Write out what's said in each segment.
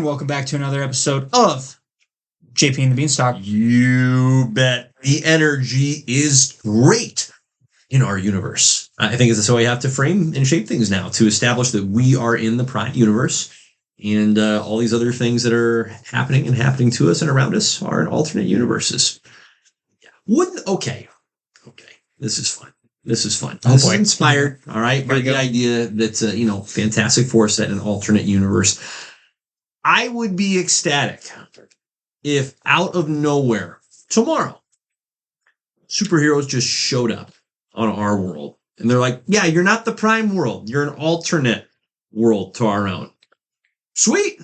And welcome back to another episode of JP and the Beanstalk. You bet. The energy is great in our universe. I think that's how we have to frame and shape things now, to establish that we are in the Prime universe, and all these other things that are happening to us and around us are in alternate universes. Yeah. Okay. This is fun. This is inspired, all right, by the idea that, Fantastic Four set in an alternate universe. I would be ecstatic if out of nowhere tomorrow superheroes just showed up on our world and they're like, yeah, you're not the Prime world. You're an alternate world to our own. Sweet.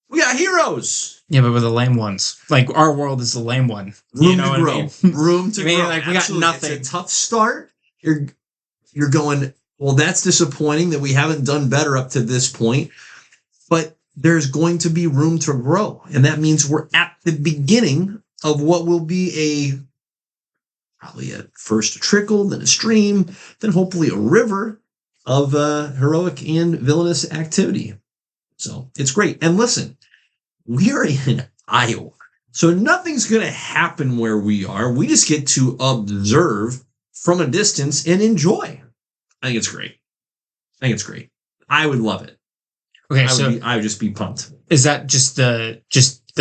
We got heroes. Yeah, but we're the lame ones. Like, our world is the lame one. Room to grow. I mean? Room to grow. Like, we got nothing. It's a tough start. You're going, well, that's disappointing that we haven't done better up to this point. But there's going to be room to grow. And that means we're at the beginning of what will be probably at first a trickle, then a stream, then hopefully a river of heroic and villainous activity. So it's great. And listen, we are in Iowa, so nothing's going to happen where we are. We just get to observe from a distance and enjoy. I think it's great. I would love it. Okay, I would just be pumped. Is that just the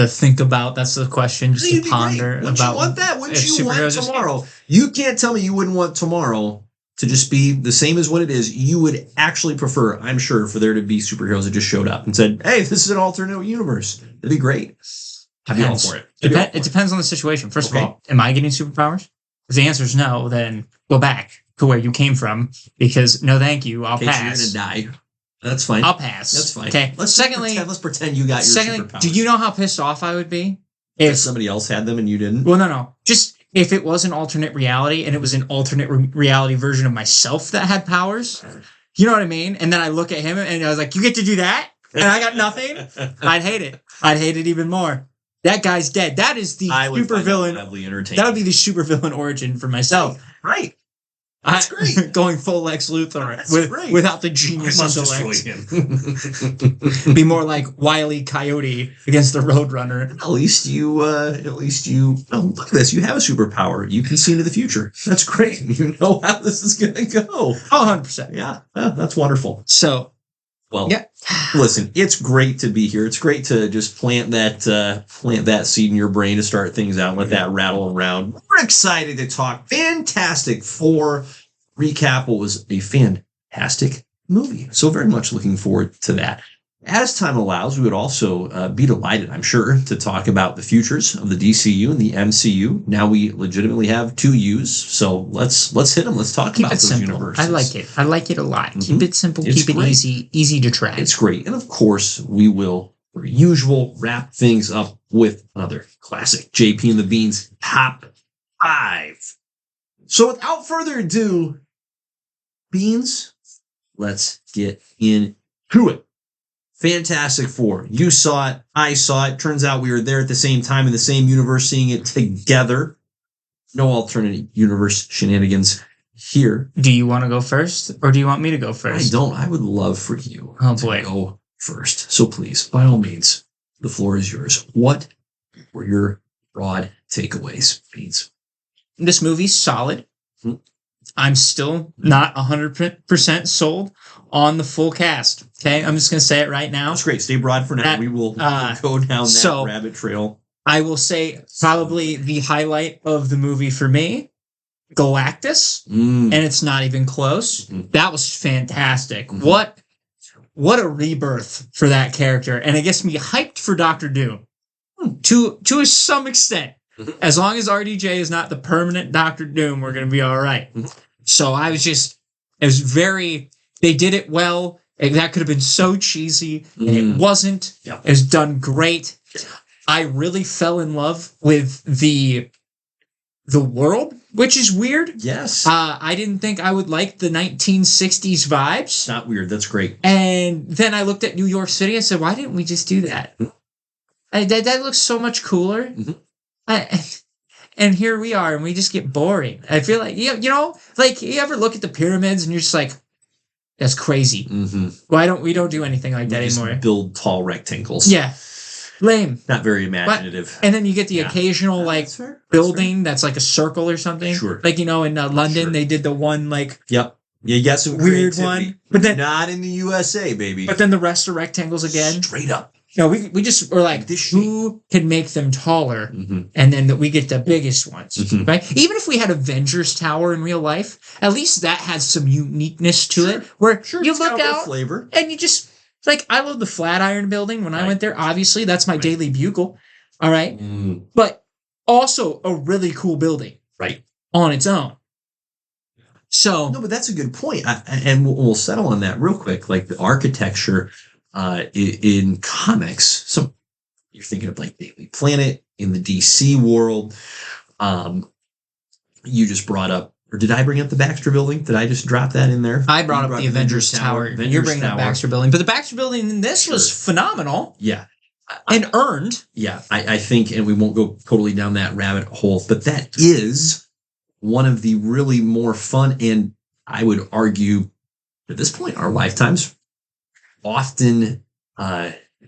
think about? That's the question. Just to ponder about. Wouldn't you want that? Wouldn't you want tomorrow? You can't tell me you wouldn't want tomorrow to just be the same as what it is. You would actually prefer, I'm sure, for there to be superheroes that just showed up and said, hey, this is an alternate universe. That'd be great. I'd be all for it. It depends on the situation. First of all, am I getting superpowers? If the answer is no, then go back to where you came from, because no thank you, I'll pass. You're going to die. That's fine. I'll pass. That's fine. Okay. Let's pretend you got your superpowers. Do you know how pissed off I would be if somebody else had them and you didn't? Well, no. Just if it was an alternate reality and it was an alternate reality version of myself that had powers, you know what I mean? And then I look at him and I was like, you get to do that? And I got nothing? I'd hate it. I'd hate it even more. That guy's dead. That is the supervillain. That would be the supervillain origin for myself. Right. That's great. Going full Lex Luthor without the genius muscle Lex. Him. Be more like Wile E. Coyote against the Roadrunner. At least you. Oh, look at this. You have a superpower. You can see into the future. That's great. You know how this is going to go. Oh, 100%. Yeah, that's wonderful. So, well, yeah. Listen, it's great to be here. It's great to just plant that seed in your brain to start things out, let that rattle around. We're excited to talk Fantastic Four, recap what was a fantastic movie. So very much looking forward to that. As time allows, we would also be delighted, I'm sure, to talk about the futures of the DCU and the MCU. Now we legitimately have two U's, so let's hit them. Let's talk about those universes. I like it. I like it a lot. Mm-hmm. Keep it simple. Keep it easy to track. It's great. And of course, we will, per usual, wrap things up with another classic JP and the Beans Top 5. So without further ado, Beans, let's get into it. Fantastic Four. You saw it. I saw it. Turns out we were there at the same time in the same universe, seeing it together. No alternate universe shenanigans here. Do you want to go first, or do you want me to go first? I don't. I would love for you to go first. So please, by all means, the floor is yours. What were your broad takeaways, Beans? This movie's solid. Mm-hmm. I'm still not 100% sold on the full cast. Okay, I'm just going to say it right now. That's great. Stay broad for now. We will go down that rabbit trail. I will say probably the highlight of the movie for me, Galactus, and it's not even close. That was fantastic. Mm-hmm. What a rebirth for that character, and it gets me hyped for Doctor Doom to some extent. As long as RDJ is not the permanent Doctor Doom, we're going to be all right. So they did it well. That could have been so cheesy, and it wasn't. It was done great. I really fell in love with the world, which is weird. Yes. I didn't think I would like the 1960s vibes. It's not weird. That's great. And then I looked at New York City and said, why didn't we just do that? That looks so much cooler. Mm-hmm. And here we are, and we just get boring. I feel like, you ever look at the pyramids and you're just like, That's crazy. Why don't we do anything like that anymore? Build tall rectangles. Yeah. Lame. Not very imaginative. And then you get the occasional like building that's like a circle or something. Sure. Like, in London, they did the one like Yep. Yeah, you got some weird one. But then not in the USA, baby. But then the rest are rectangles again. Straight up. No, we just were like, who can make them taller? And then we get the biggest ones, right? Even if we had Avengers Tower in real life, at least that had some uniqueness to it. Where you look out flavor. And you just, like, I love the Flatiron Building when I went there. Obviously, that's my Daily Bugle. All right. But also a really cool building. Right. On its own. So. No, but that's a good point. And we'll settle on that real quick. Like the architecture in comics, so you're thinking of like Daily Planet in the DC world. You just brought up, or did I bring up the Baxter Building? Did I just drop that in there? I brought up the Avengers Tower. You're bringing up Baxter Building, but the Baxter Building in this was phenomenal. Yeah. And earned. Yeah, I think, and we won't go totally down that rabbit hole, but that is one of the really more fun, and I would argue at this point, our lifetimes, often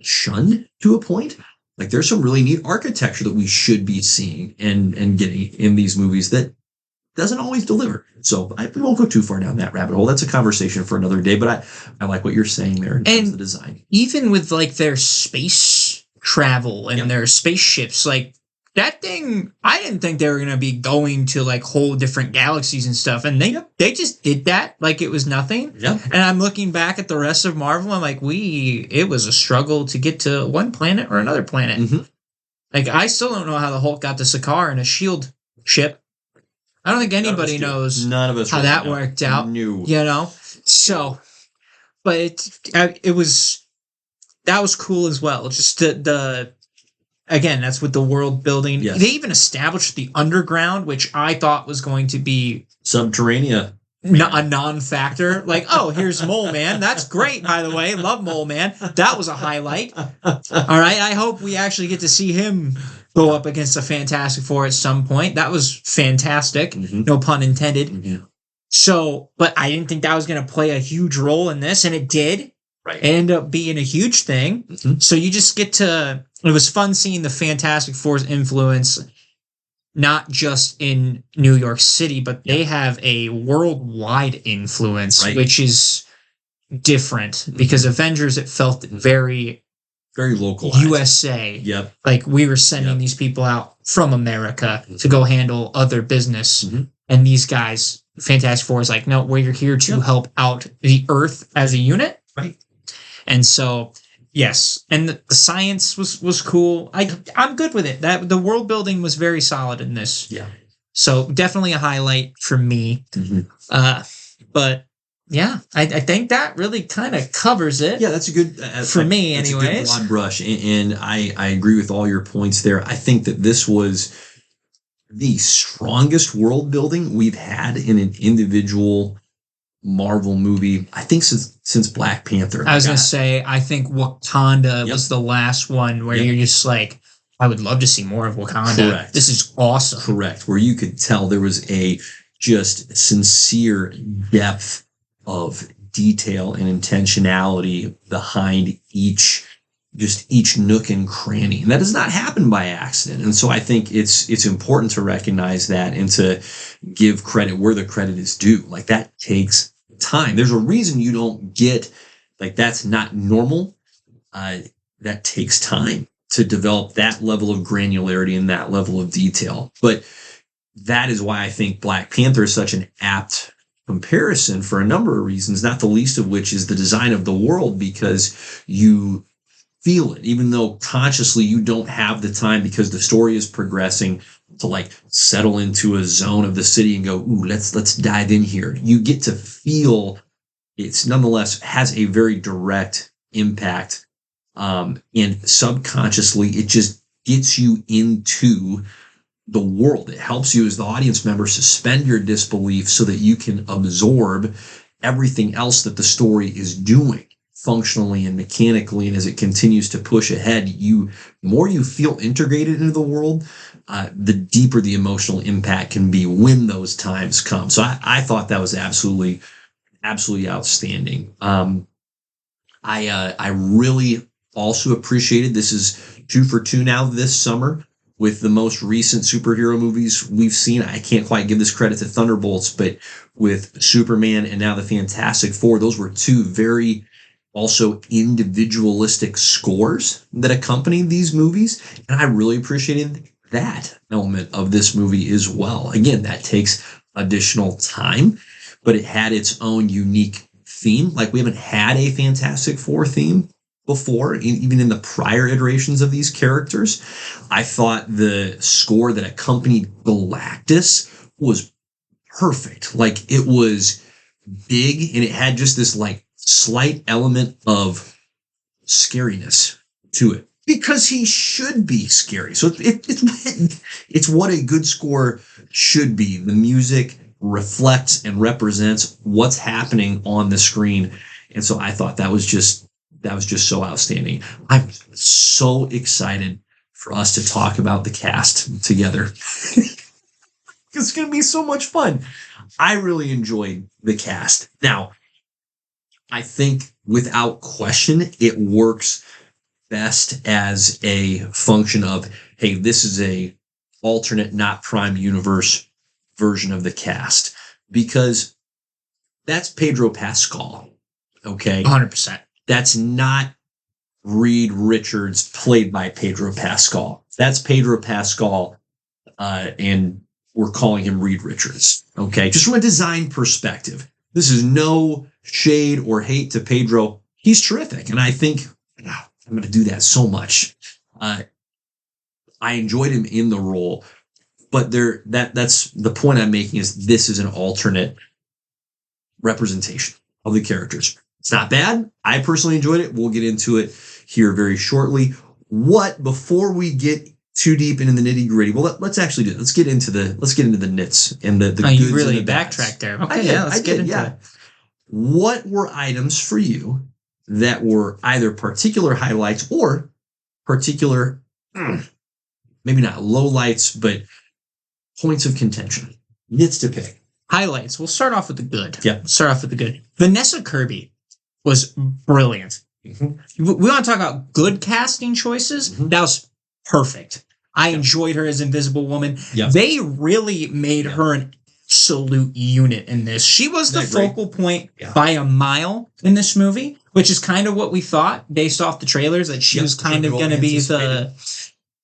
shunned to a point. Like there's some really neat architecture that we should be seeing and getting in these movies that doesn't always deliver. So we won't go too far down that rabbit hole. That's a conversation for another day, but I like what you're saying there in terms of the design. Even with like their space travel and their spaceships, like that thing, I didn't think they were going to be going to like whole different galaxies and stuff. And they just did that like it was nothing. Yeah. And I'm looking back at the rest of Marvel. I'm like, it was a struggle to get to one planet or another planet. Like, I still don't know how the Hulk got to Sakaar in a shield ship. I don't think anybody knows None of us how that worked out. So, but that was cool as well. Just again, that's with the world building. Yes. They even established the underground, which I thought was going to be Subterranea. A non-factor. Like, oh, here's Mole Man. That's great, by the way. Love Mole Man. That was a highlight. All right. I hope we actually get to see him go up against a Fantastic Four at some point. That was fantastic. No pun intended. So, but I didn't think that was going to play a huge role in this, and it did. Right. It ended up being a huge thing. So you just get to, it was fun seeing the Fantastic Four's influence, not just in New York City, but they have a worldwide influence, which is different because Avengers, it felt very localized. USA. Yep. Like we were sending these people out from America to go handle other business. And these guys, Fantastic Four is like, no, we're here to help out the Earth as a unit. Right. And so, yes, and the science was cool. I'm good with it. That the world building was very solid in this. Yeah. So definitely a highlight for me. But yeah, I think that really kind of covers it. Yeah, that's a good for me, anyways. A good broad brush, and I agree with all your points there. I think that this was the strongest world building we've had in an individual Marvel movie, I think since Black Panther. I was going to say, I think Wakanda was the last one where you're just like, I would love to see more of Wakanda. Correct. This is awesome. Correct. Where you could tell there was a just sincere depth of detail and intentionality behind each nook and cranny. And that does not happen by accident. And so I think it's important to recognize that and to give credit where the credit is due. Like that takes time. There's a reason you don't get, like, that's not normal. That takes time to develop that level of granularity and that level of detail. But that is why I think Black Panther is such an apt comparison for a number of reasons, not the least of which is the design of the world, because you feel it, even though consciously you don't have the time because the story is progressing to like settle into a zone of the city and go, ooh, let's dive in here. You get to feel it's nonetheless has a very direct impact. And subconsciously, it just gets you into the world. It helps you as the audience member suspend your disbelief so that you can absorb everything else that the story is doing functionally and mechanically. And as it continues to push ahead, the more you feel integrated into the world, the deeper the emotional impact can be when those times come. So I thought that was absolutely absolutely outstanding. I really also appreciated, this is 2 for 2 now this summer with the most recent superhero movies we've seen. I can't quite give this credit to Thunderbolts, but with Superman and now the Fantastic Four, those were 2 very also individualistic scores that accompanied these movies. And I really appreciated that element of this movie as well. Again, that takes additional time, but it had its own unique theme. Like, we haven't had a Fantastic Four theme before, even in the prior iterations of these characters. I thought the score that accompanied Galactus was perfect. Like, it was big and it had just this like slight element of scariness to it, because he should be scary. So it's what a good score should be. The music reflects and represents what's happening on the screen. And so I thought that was just so outstanding. I'm so excited for us to talk about the cast together. It's going to be so much fun. I really enjoyed the cast. Now, I think without question, it works best as a function of, hey, this is a alternate, not prime universe version of the cast, because that's Pedro Pascal. Okay. 100%. That's not Reed Richards played by Pedro Pascal. That's Pedro Pascal, and we're calling him Reed Richards. Okay. Just from a design perspective, this is no shade or hate to Pedro. He's terrific. And I think I'm going to do that so much. I enjoyed him in the role, but that's the point I'm making, is this is an alternate representation of the characters. It's not bad. I personally enjoyed it. We'll get into it here very shortly. Before we get too deep into the nitty gritty, well, let's actually do it. Let's get into the nits and the goods. You really and the bads. backtracked there. Okay, let's get into it. What were items for you that were either particular highlights or particular, maybe not lowlights, but points of contention? Nits to pick. Highlights. We'll start off with the good. Yeah. Start off with the good. Vanessa Kirby was brilliant. Mm-hmm. We want to talk about good casting choices. Mm-hmm. That was perfect. I enjoyed her as Invisible Woman. Yep. They really made her an absolute unit in this. She was the focal point by a mile in this movie, which is kind of what we thought based off the trailers, that she was kind of going to be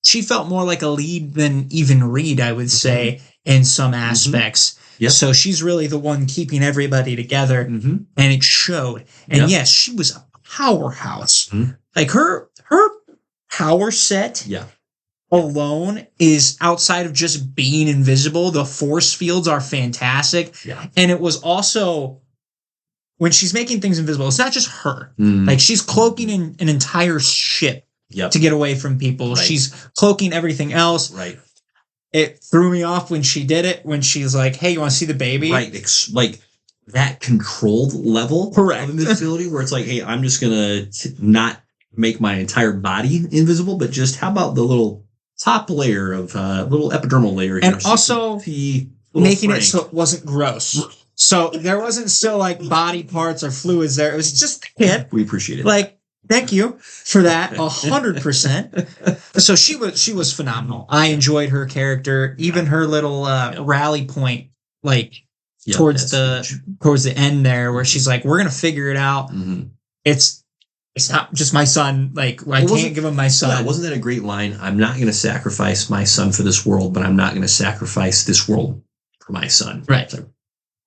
she felt more like a lead than even Reed, I would say, in some aspects. Yep. So she's really the one keeping everybody together, and it showed. And yes, she was a powerhouse. Mm-hmm. Like her power set alone is, outside of just being invisible, the force fields are fantastic. Yeah. And it was also, when she's making things invisible, it's not just her. Mm. Like, she's cloaking an entire ship to get away from people. Right. She's cloaking everything else. Right. It threw me off when she did it, when she's like, hey, you want to see the baby? Right. Like that controlled level of invisibility, where it's like, hey, I'm just going to not make my entire body invisible, but just how about the little top layer of little epidermal layer here? And also making it so it wasn't gross. So there wasn't still like body parts or fluids there. It was just the kid. We appreciate it. Like, thank you for that, 100%. So she was phenomenal. I enjoyed her character, even her little rally point, like towards the end there, where she's like, "We're gonna figure it out. Mm-hmm. It's not just my son. Like, I can't give him my son." Yeah, wasn't that a great line? I'm not going to sacrifice my son for this world, but I'm not going to sacrifice this world for my son. Right. So,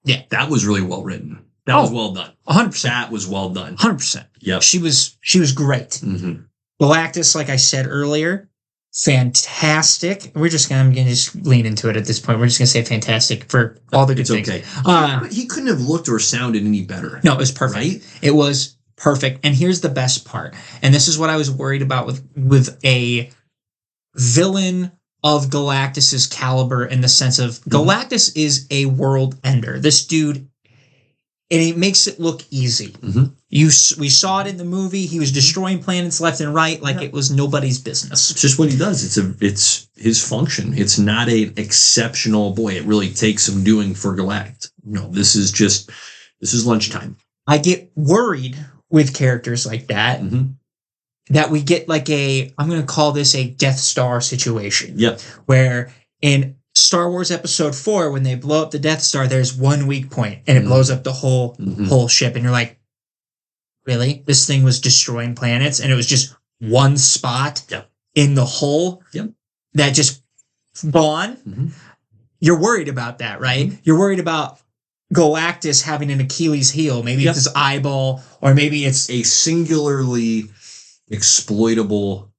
yeah, that was really well written. That was well done. 100%. That was well done. 100%. Yeah. She was great. Mm-hmm. Galactus, like I said earlier, fantastic. I'm gonna just lean into it at this point. We're just gonna say fantastic for all the good things. Okay. He couldn't have looked or sounded any better. No, it was perfect. Right? It was perfect. And here's the best part. And this is what I was worried about with a villain of Galactus's caliber, in the sense of Galactus is a world ender. This dude, and it makes it look easy. Mm-hmm. We saw it in the movie. He was destroying planets left and right like it was nobody's business. It's just what he does. It's his function. It's not an exceptional, boy, it really takes some doing for Galactus. No, this is just This is lunchtime. I get worried with characters like that, that we get like I'm going to call this a Death Star situation. Yep. Where in Star Wars Episode 4, when they blow up the Death Star, there's one weak point and it blows up the whole ship. And you're like, really? This thing was destroying planets and it was just one spot in the hull that just gone? You're worried about that, right? You're worried about Galactus having an Achilles heel. Maybe it's his eyeball, or maybe it's a singularly exploitable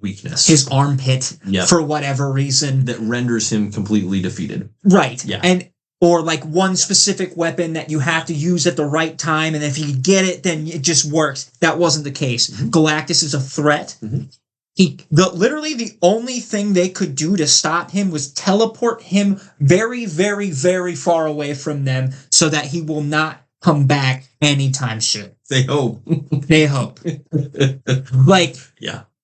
weakness. His armpit, for whatever reason. That renders him completely defeated. Right. Yeah. And or like one specific weapon that you have to use at the right time, and if you get it, then it just works. That wasn't the case. Galactus is a threat. Literally the only thing they could do to stop him was teleport him very, very, very far away from them so that he will not come back anytime soon. They hope. They hope.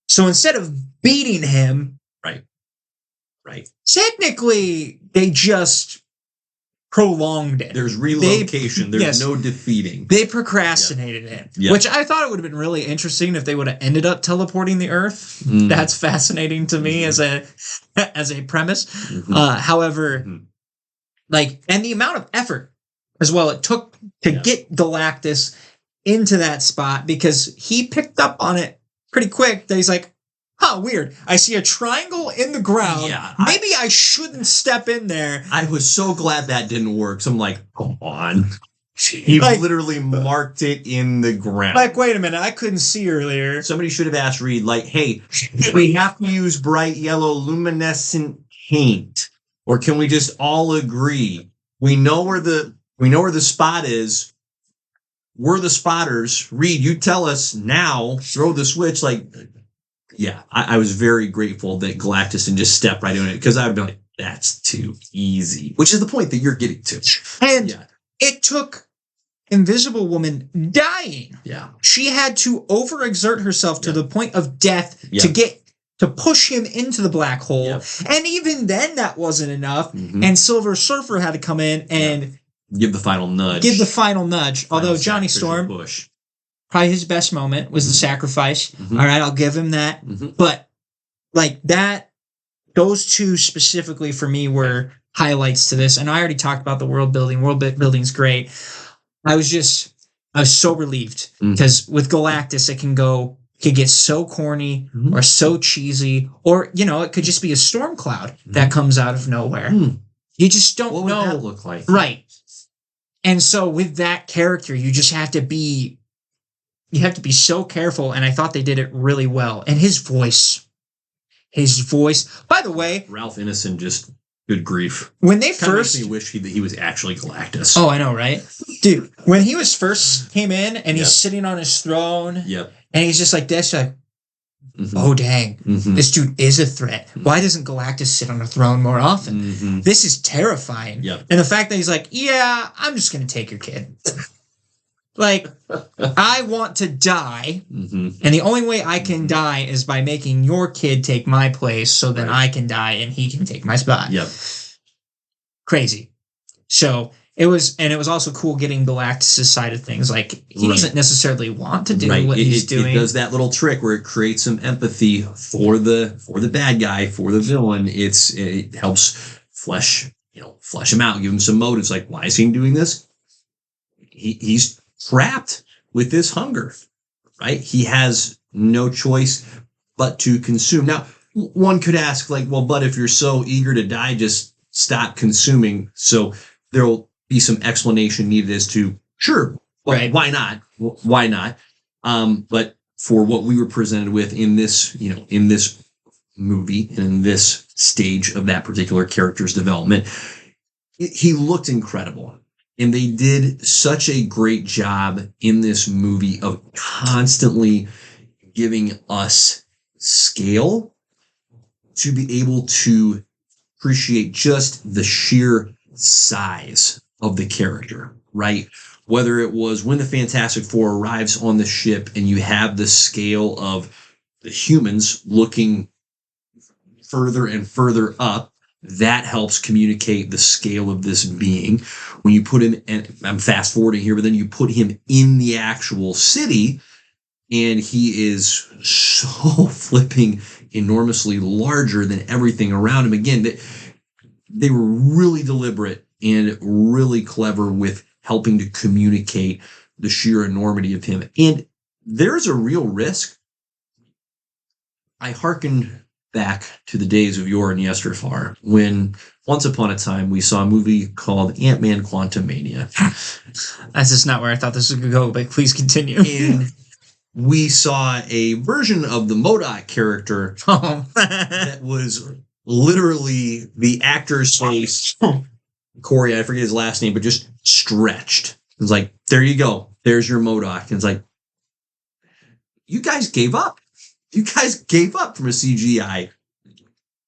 So instead of beating him, right. Technically, they just prolonged it. There's relocation. There's no defeating. They procrastinated it, which I thought it would have been really interesting if they would have ended up teleporting the Earth. That's fascinating to me as a premise. However, and the amount of effort as well it took to get Galactus into that spot, because he picked up on it pretty quick that he's like, weird. I see a triangle in the ground. Yeah, maybe I shouldn't step in there. I was so glad that didn't work. So I'm like, come on. He literally marked it in the ground. Wait a minute. I couldn't see earlier. Somebody should have asked Reed, hey, we have to use bright yellow luminescent paint, or can we just all agree? We know where the spot is. We're the spotters. Reed, you tell us now. Throw the switch. I was very grateful that Galactus didn't just step right in it, because I would be like, that's too easy. Which is the point that you're getting to. And it took Invisible Woman dying. Yeah. She had to overexert herself to the point of death to push him into the black hole. Yeah. And even then that wasn't enough. And Silver Surfer had to come in and give the final nudge. Although Johnny Storm, probably his best moment was the sacrifice. All right, I'll give him that. But those two specifically for me were highlights to this. And I already talked about the world building. World building's great. I was so relieved, because with Galactus, it could get so corny or so cheesy, or, it could just be a storm cloud that comes out of nowhere. You just don't know. What would that look like? Right. And so with that character, you just have to be so careful. And I thought they did it really well. And his voice, by the way, Ralph Ineson, just good grief. When they Kinda first makes me wish that he was actually Galactus. Oh, I know, right? Dude, when he was first came in and he's sitting on his throne, and he's just like this, oh dang, this dude is a threat. Why doesn't Galactus sit on a throne more often? This is terrifying. And the fact that he's like, I'm just gonna take your kid. I want to die, and the only way I can die is by making your kid take my place, so then I can die and he can take my spot. Crazy. So it was also cool getting Galactus' side of things. He doesn't necessarily want to do what he's doing. It does that little trick where it creates some empathy for the bad guy, for the villain. It helps flesh him out, give him some motives. Why is he doing this? He's trapped with this hunger, right? He has no choice but to consume. Now, one could ask, but if you're so eager to die, just stop consuming. So there'll be some explanation needed as to, sure, why not? Why not? But for what we were presented with in this movie and in this stage of that particular character's development, he looked incredible. And they did such a great job in this movie of constantly giving us scale to be able to appreciate just the sheer size of the character, right? Whether it was when the Fantastic Four arrives on the ship and you have the scale of the humans looking further and further up that helps communicate the scale of this being. When you put him, and I'm fast forwarding here, but then you put him in the actual city, and he is so flipping enormously larger than everything around him. Again, they were really deliberate and really clever with helping to communicate the sheer enormity of him. And there's a real risk. I hearken back to the days of yore and yesterfar when once upon a time we saw a movie called Ant-Man Quantumania. That's just not where I thought this was going to go, but please continue. And we saw a version of the MODOK character that was literally the actor's face. Corey, I forget his last name, but just stretched. It's like, there you go. There's your MODOK. And it's like, you guys gave up. You guys gave up from a CGI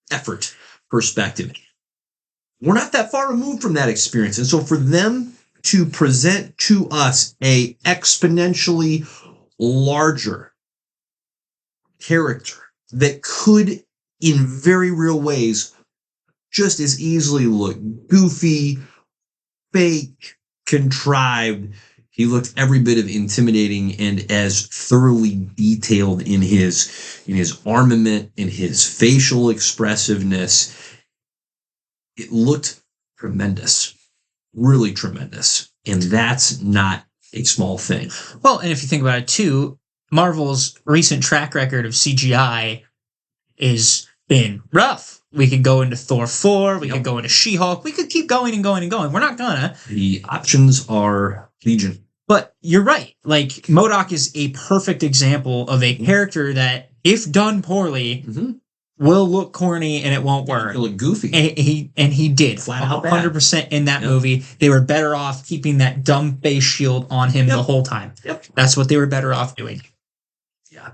effort perspective. We're not that far removed from that experience. And so for them to present to us a exponentially larger character that could, in very real ways, just as easily look goofy, fake, contrived. He looked every bit of intimidating and as thoroughly detailed in his armament, in his facial expressiveness. It looked tremendous, really tremendous. And that's not a small thing. Well, and if you think about it too, Marvel's recent track record of CGI is been rough. We could go into Thor 4, we could go into She-Hulk, we could keep going and going and going. We're not gonna. The options are legion. But you're right. Like, MODOK is a perfect example of a character that, if done poorly, will look corny and it won't work. It'll look goofy. And he did. Flat out 100% in that movie. They were better off keeping that dumb face shield on him the whole time. That's what they were better off doing. Yeah.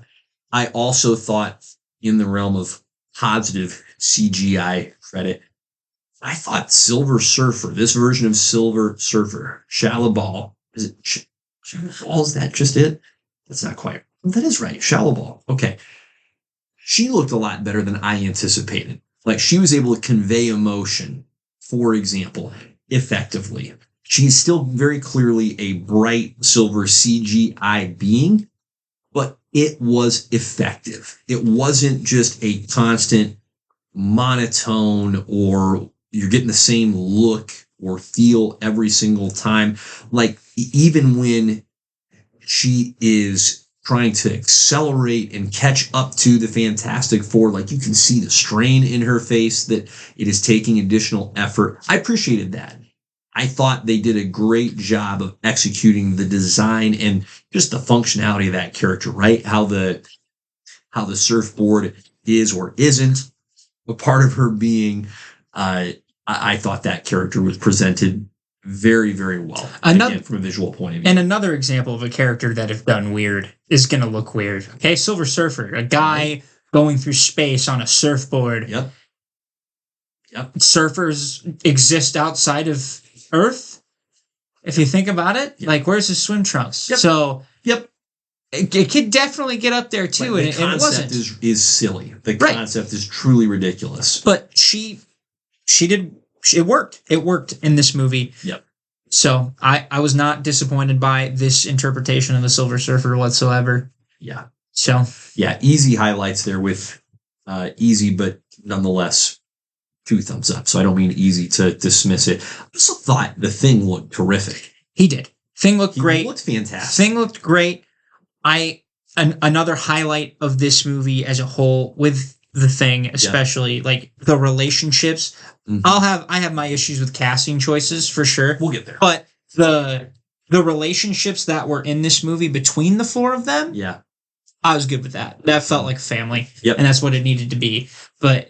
I also thought, in the realm of positive CGI credit, I thought Silver Surfer, this version of Silver Surfer, Shalla-Bal, is it Shalla-Bal? Is that just it? That's not quite. That is right. Shalla-Bal. Okay. She looked a lot better than I anticipated. Like, she was able to convey emotion, for example, effectively. She's still very clearly a bright silver CGI being, but it was effective. It wasn't just a constant monotone or you're getting the same look or feel every single time. Like, even when she is trying to accelerate and catch up to the Fantastic Four, like, you can see the strain in her face that it is taking additional effort. I appreciated that. I thought they did a great job of executing the design and just the functionality of that character, right? How the surfboard is or isn't a part of her being. I thought that character was presented very, very well. Again, from a visual point of view. And another example of a character that, if done weird, is going to look weird. Okay, Silver Surfer, a guy going through space on a surfboard. Yep. Surfers exist outside of Earth. If you think about it, like, where's his swim trunks? So, it could definitely get up there too. Right, and the concept it wasn't. is silly. The concept is truly ridiculous. But she did. It worked. It worked in this movie. Yep. So I was not disappointed by this interpretation of the Silver Surfer whatsoever. Yeah. So easy highlights there with easy, but nonetheless 2 thumbs up. So I don't mean easy to dismiss it. I also thought the Thing looked terrific. He did. Thing looked great. He looked fantastic. Thing looked great. Another highlight of this movie as a whole, with the Thing especially, like the relationships. I have my issues with casting choices for sure. We'll get there. But the relationships that were in this movie between the 4 of them, I was good with that. That felt like family. And that's what it needed to be. But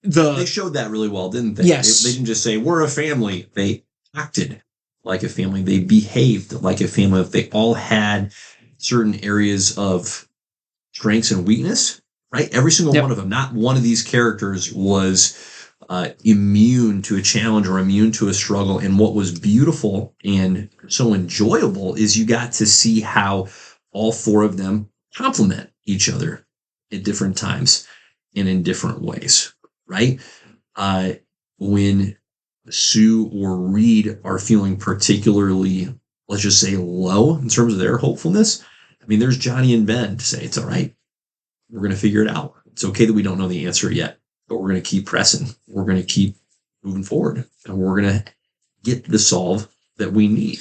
they showed that really well, didn't they? Yes. They didn't just say we're a family. They acted like a family. They behaved like a family. They all had certain areas of strengths and weakness, right? Every single one of them. Not one of these characters was immune to a challenge or immune to a struggle. And what was beautiful and so enjoyable is you got to see how all 4 of them complement each other at different times and in different ways, right? when Sue or Reed are feeling particularly, let's just say, low in terms of their hopefulness. I mean, there's Johnny and Ben to say, it's all right. We're going to figure it out. It's okay that we don't know the answer yet, but we're going to keep pressing. We're going to keep moving forward, and we're going to get the solve that we need.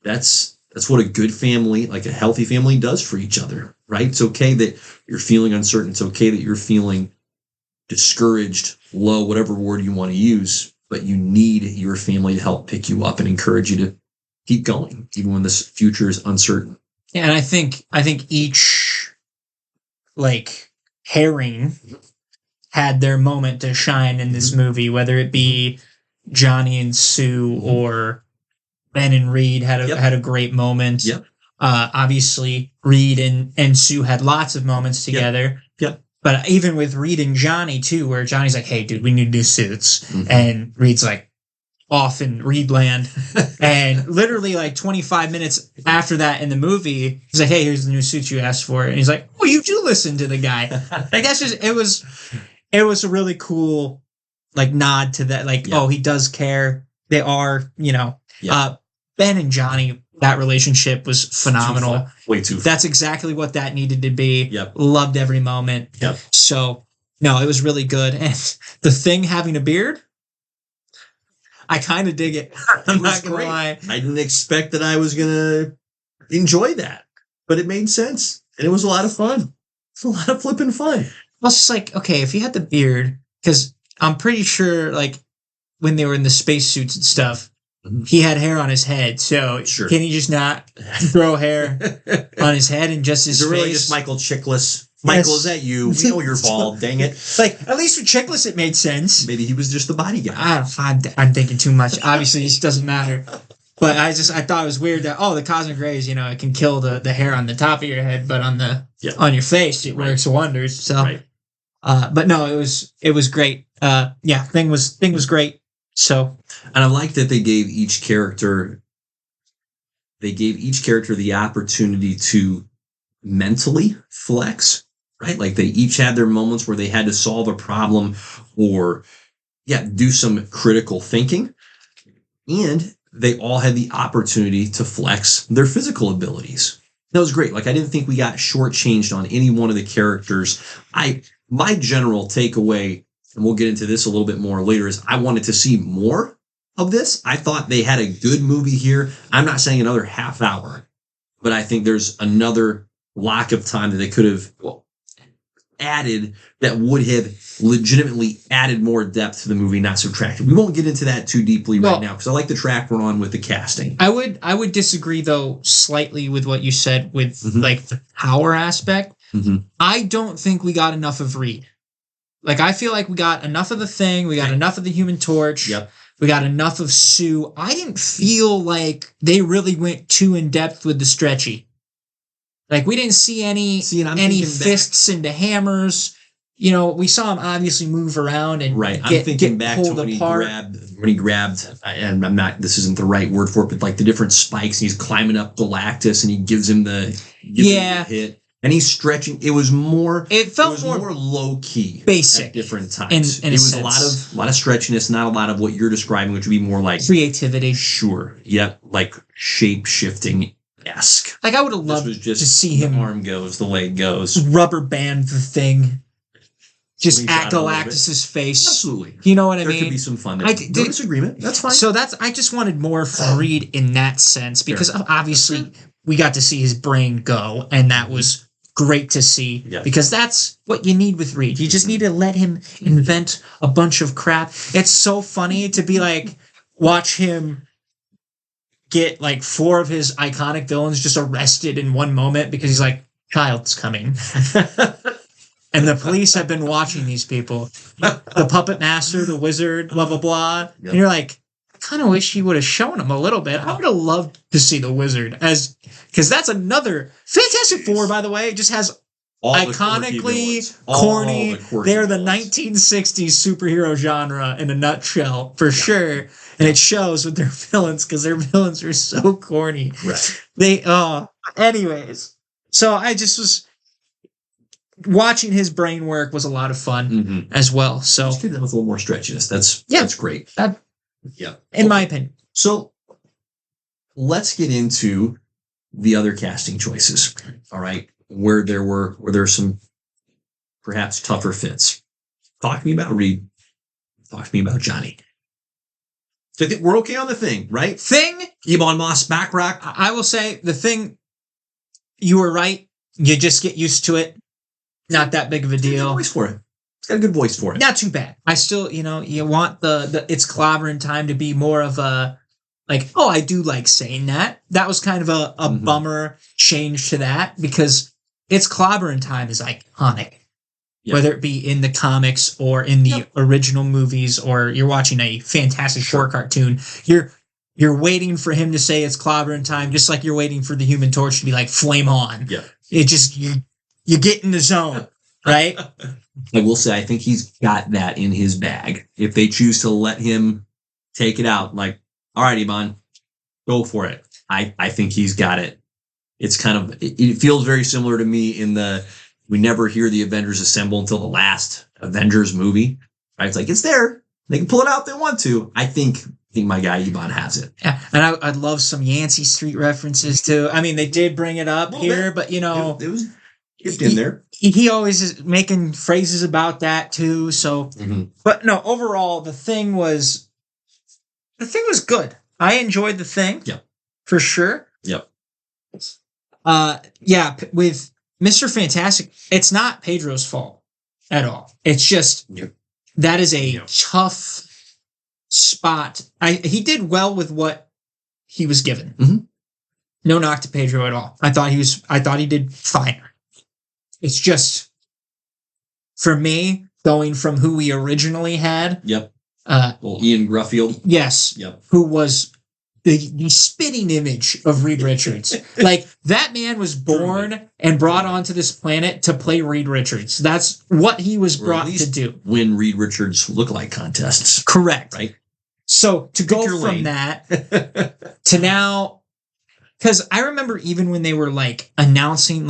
That's what a good family, like a healthy family, does for each other, right? It's okay that you're feeling uncertain. It's okay that you're feeling discouraged, low, whatever word you want to use, but you need your family to help pick you up and encourage you to keep going, even when this future is uncertain. Yeah, and I think each like herring had their moment to shine in this movie, whether it be Johnny and Sue or Ben and Reed had a great moment. Yep. Obviously, Reed and Sue had lots of moments together. Yep. But even with Reed and Johnny too, where Johnny's like, "Hey, dude, we need new suits," and Reed's like, off in Reedland, and literally like 25 minutes after that in the movie, he's like, "Hey, here's the new suit you asked for," and he's like, "Oh, you do listen to the guy." Like that's just it was a really cool like nod to that. Like, oh, he does care. They are, Ben and Johnny. That relationship was phenomenal. Way too fun. That's exactly what that needed to be. Yep. Loved every moment. Yep. So, no, it was really good. And the Thing having a beard, I kind of dig it. I'm not going to lie. I didn't expect that I was going to enjoy that, but it made sense. And it was a lot of fun. It's a lot of flipping fun. Well, it's just like, okay, if you had the beard, because I'm pretty sure, like, when they were in the spacesuits and stuff, he had hair on his head, so can he just not grow hair on his head and just his face? Is it really just Michael Chiklis? Michael, is that you? We know you're bald, dang it. Like, at least with Chiklis it made sense. Maybe he was just the body guy. I'm thinking too much. Obviously, this doesn't matter. But I thought it was weird that, the Cosmic Rays, it can kill the hair on the top of your head, but on your face, it works wonders. So, but no, it was great. Thing was great. So, and I like that they gave each character the opportunity to mentally flex, right? Like they each had their moments where they had to solve a problem or do some critical thinking, and they all had the opportunity to flex their physical abilities. That was great. Like I didn't think we got shortchanged on any one of the characters. My general takeaway, and we'll get into this a little bit more later, is I wanted to see more of this. I thought they had a good movie here. I'm not saying another half hour, but I think there's another block of time that they could have added that would have legitimately added more depth to the movie, not subtracted. We won't get into that too deeply right now because I like the track we're on with the casting. I would disagree though slightly with what you said with like the power aspect. I don't think we got enough of Reed. Like, I feel like we got enough of the Thing. We got enough of the Human Torch. Yep. We got enough of Sue. I didn't feel like they really went too in depth with the Stretchy. Like, we didn't see any fists into hammers. We saw him obviously move around and get back to when he grabbed, and I'm not, this isn't the right word for it, but like the different spikes, and he's climbing up Galactus, and he gives him the hit. And he's stretching. It was more. It felt more low key, basic at different times. In it was a lot of stretchiness, not a lot of what you're describing, which would be more like creativity. Sure, yep, like shape shifting esque. Like I would have loved to see him. The arm goes, the leg goes. Rubber band the Thing. Just at Galactus's face. Absolutely. You know what I mean? There could be some fun there. No disagreement. That's fine. So I just wanted more from Reed in that sense because obviously we got to see his brain go, and that was great to see because that's what you need with Reed. You just need to let him invent a bunch of crap. It's so funny to be like, watch him get like 4 of his iconic villains just arrested in one moment because he's like, child's coming. And the police have been watching these people. The puppet master, the wizard, blah, blah, blah. Yep. And you're like, I kind of wish he would have shown him a little bit. I would have loved to see the wizard because that's another Fantastic Four, by the way, just has all iconically corny. They're the 1960s superhero genre in a nutshell, for sure. And it shows with their villains because their villains are so corny. Right. Anyways. So I just was, watching his brain work was a lot of fun as well. So just with a little more stretchiness. That's great. In my opinion. So let's get into the other casting choices. All right, where there some perhaps tougher fits. Talk to me about Reed. Talk to me about Johnny. So I think we're okay on the Thing, right? Thing. Ebon Moss-Bachrach. I will say the Thing. You were right. You just get used to it. Not that big of a deal. Voice for it. It's got a good voice for it. Not too bad. I still, you want the it's clobbering time to be more of a like, oh, I do like saying that. That was kind of a bummer change to that because it's clobbering time is iconic. Yep. Whether it be in the comics or in the original movies or you're watching a Fantastic Four cartoon, you're waiting for him to say it's clobbering time, just like you're waiting for the Human Torch to be like flame on. Yeah. It just you get in the zone, right? I will say I think he's got that in his bag. If they choose to let him take it out, like, all right, Ebon, go for it. I think he's got it. It's kind of it feels very similar to me in we never hear the Avengers assemble until the last Avengers movie. Right? It's like it's there. They can pull it out if they want to. I think my guy Ebon has it. Yeah, and I'd love some Yancey Street references too. I mean, they did bring it up here, but it was in there. He always is making phrases about that too. So, but no, overall, the thing was good. I enjoyed the Thing. Yeah, for sure. Yep. Yeah, with Mr. Fantastic, it's not Pedro's fault at all. It's just that is a tough spot. He did well with what he was given. No knock to Pedro at all. I thought he did fine. It's just for me going from who we originally had. Yep. Ian Gruffield. Yes. Yep. Who was the spitting image of Reed Richards. Like that man was born and brought onto this planet to play Reed Richards. That's what he was brought to do. Win Reed Richards lookalike contests. Correct. Right. So to go from that to now, because I remember even when they were like announcing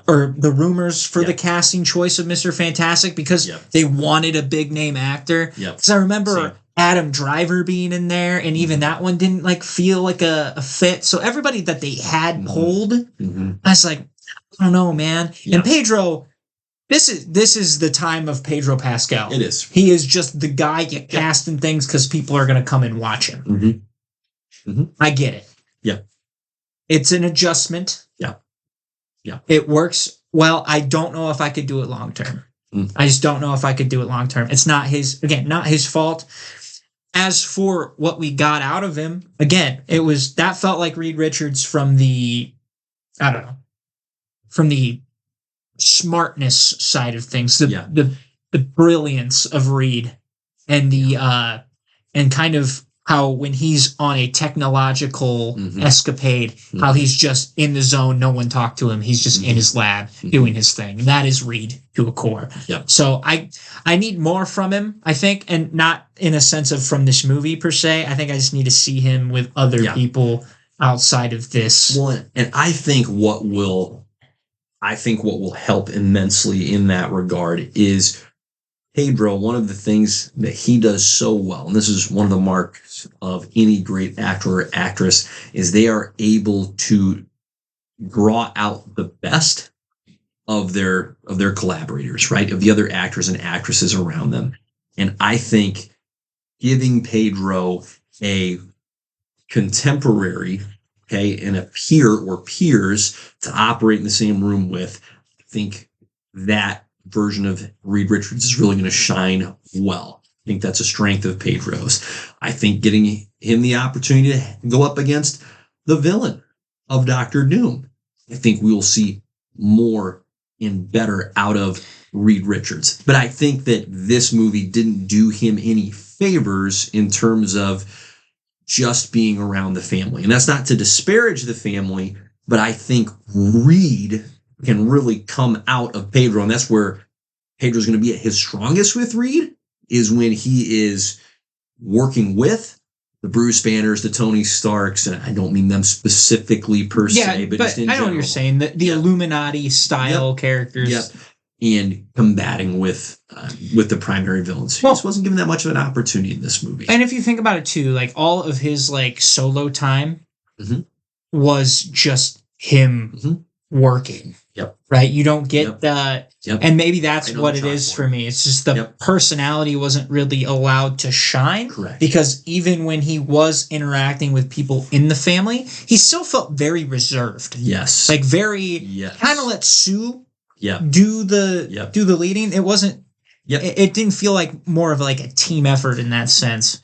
or the rumors for the casting choice of Mr. Fantastic because they wanted a big name actor. Because I remember Adam Driver being in there, and even that one didn't feel like a fit. So everybody that they had pulled, I was like, I don't know, man. Yeah. And Pedro, this is the time of Pedro Pascal. It is. He is just the guy you cast in things because people are going to come and watch him. I get it. Yeah. It's an adjustment. Yeah. Yeah. It works well. I don't know if I could do it long term. I just don't know if I could do it long term. It's not not his fault. As for what we got out of him, again, that felt like Reed Richards from the smartness side of things, the brilliance of Reed and and kind of how when he's on a technological escapade, how he's just in the zone, no one talked to him. He's just in his lab doing his thing. That is Reed to a core. Yep. So I need more from him, I think, and not in a sense of from this movie per se. I think I just need to see him with other people outside of this. Well, and I think what will help immensely in that regard is Pedro, one of the things that he does so well, and this is one of the marks of any great actor or actress, is they are able to draw out the best of their collaborators, right? Of the other actors and actresses around them. And I think giving Pedro a contemporary, and a peer or peers to operate in the same room with, I think that version of Reed Richards is really going to shine well. I think that's a strength of Pedro's. I think getting him the opportunity to go up against the villain of Doctor Doom, I think we will see more and better out of Reed Richards. But I think that this movie didn't do him any favors in terms of just being around the family. And that's not to disparage the family, but I think Reed can really come out of Pedro. And that's where Pedro's going to be at his strongest with Reed, is when he is working with the Bruce Banners, the Tony Starks, and I don't mean them specifically per se, but just in I know general. what you're saying. The Illuminati style characters. Yep. and combating with the primary villains. He just wasn't given that much of an opportunity in this movie. And if you think about it too, like all of his like solo time was just him working. Yep. Right. You don't get that. Yep. And maybe that's what it is for me. It's just the personality wasn't really allowed to shine. Correct. Because even when he was interacting with people in the family, he still felt very reserved. Yes. Like very kind of let Sue do the leading. It wasn't it didn't feel like more of like a team effort in that sense.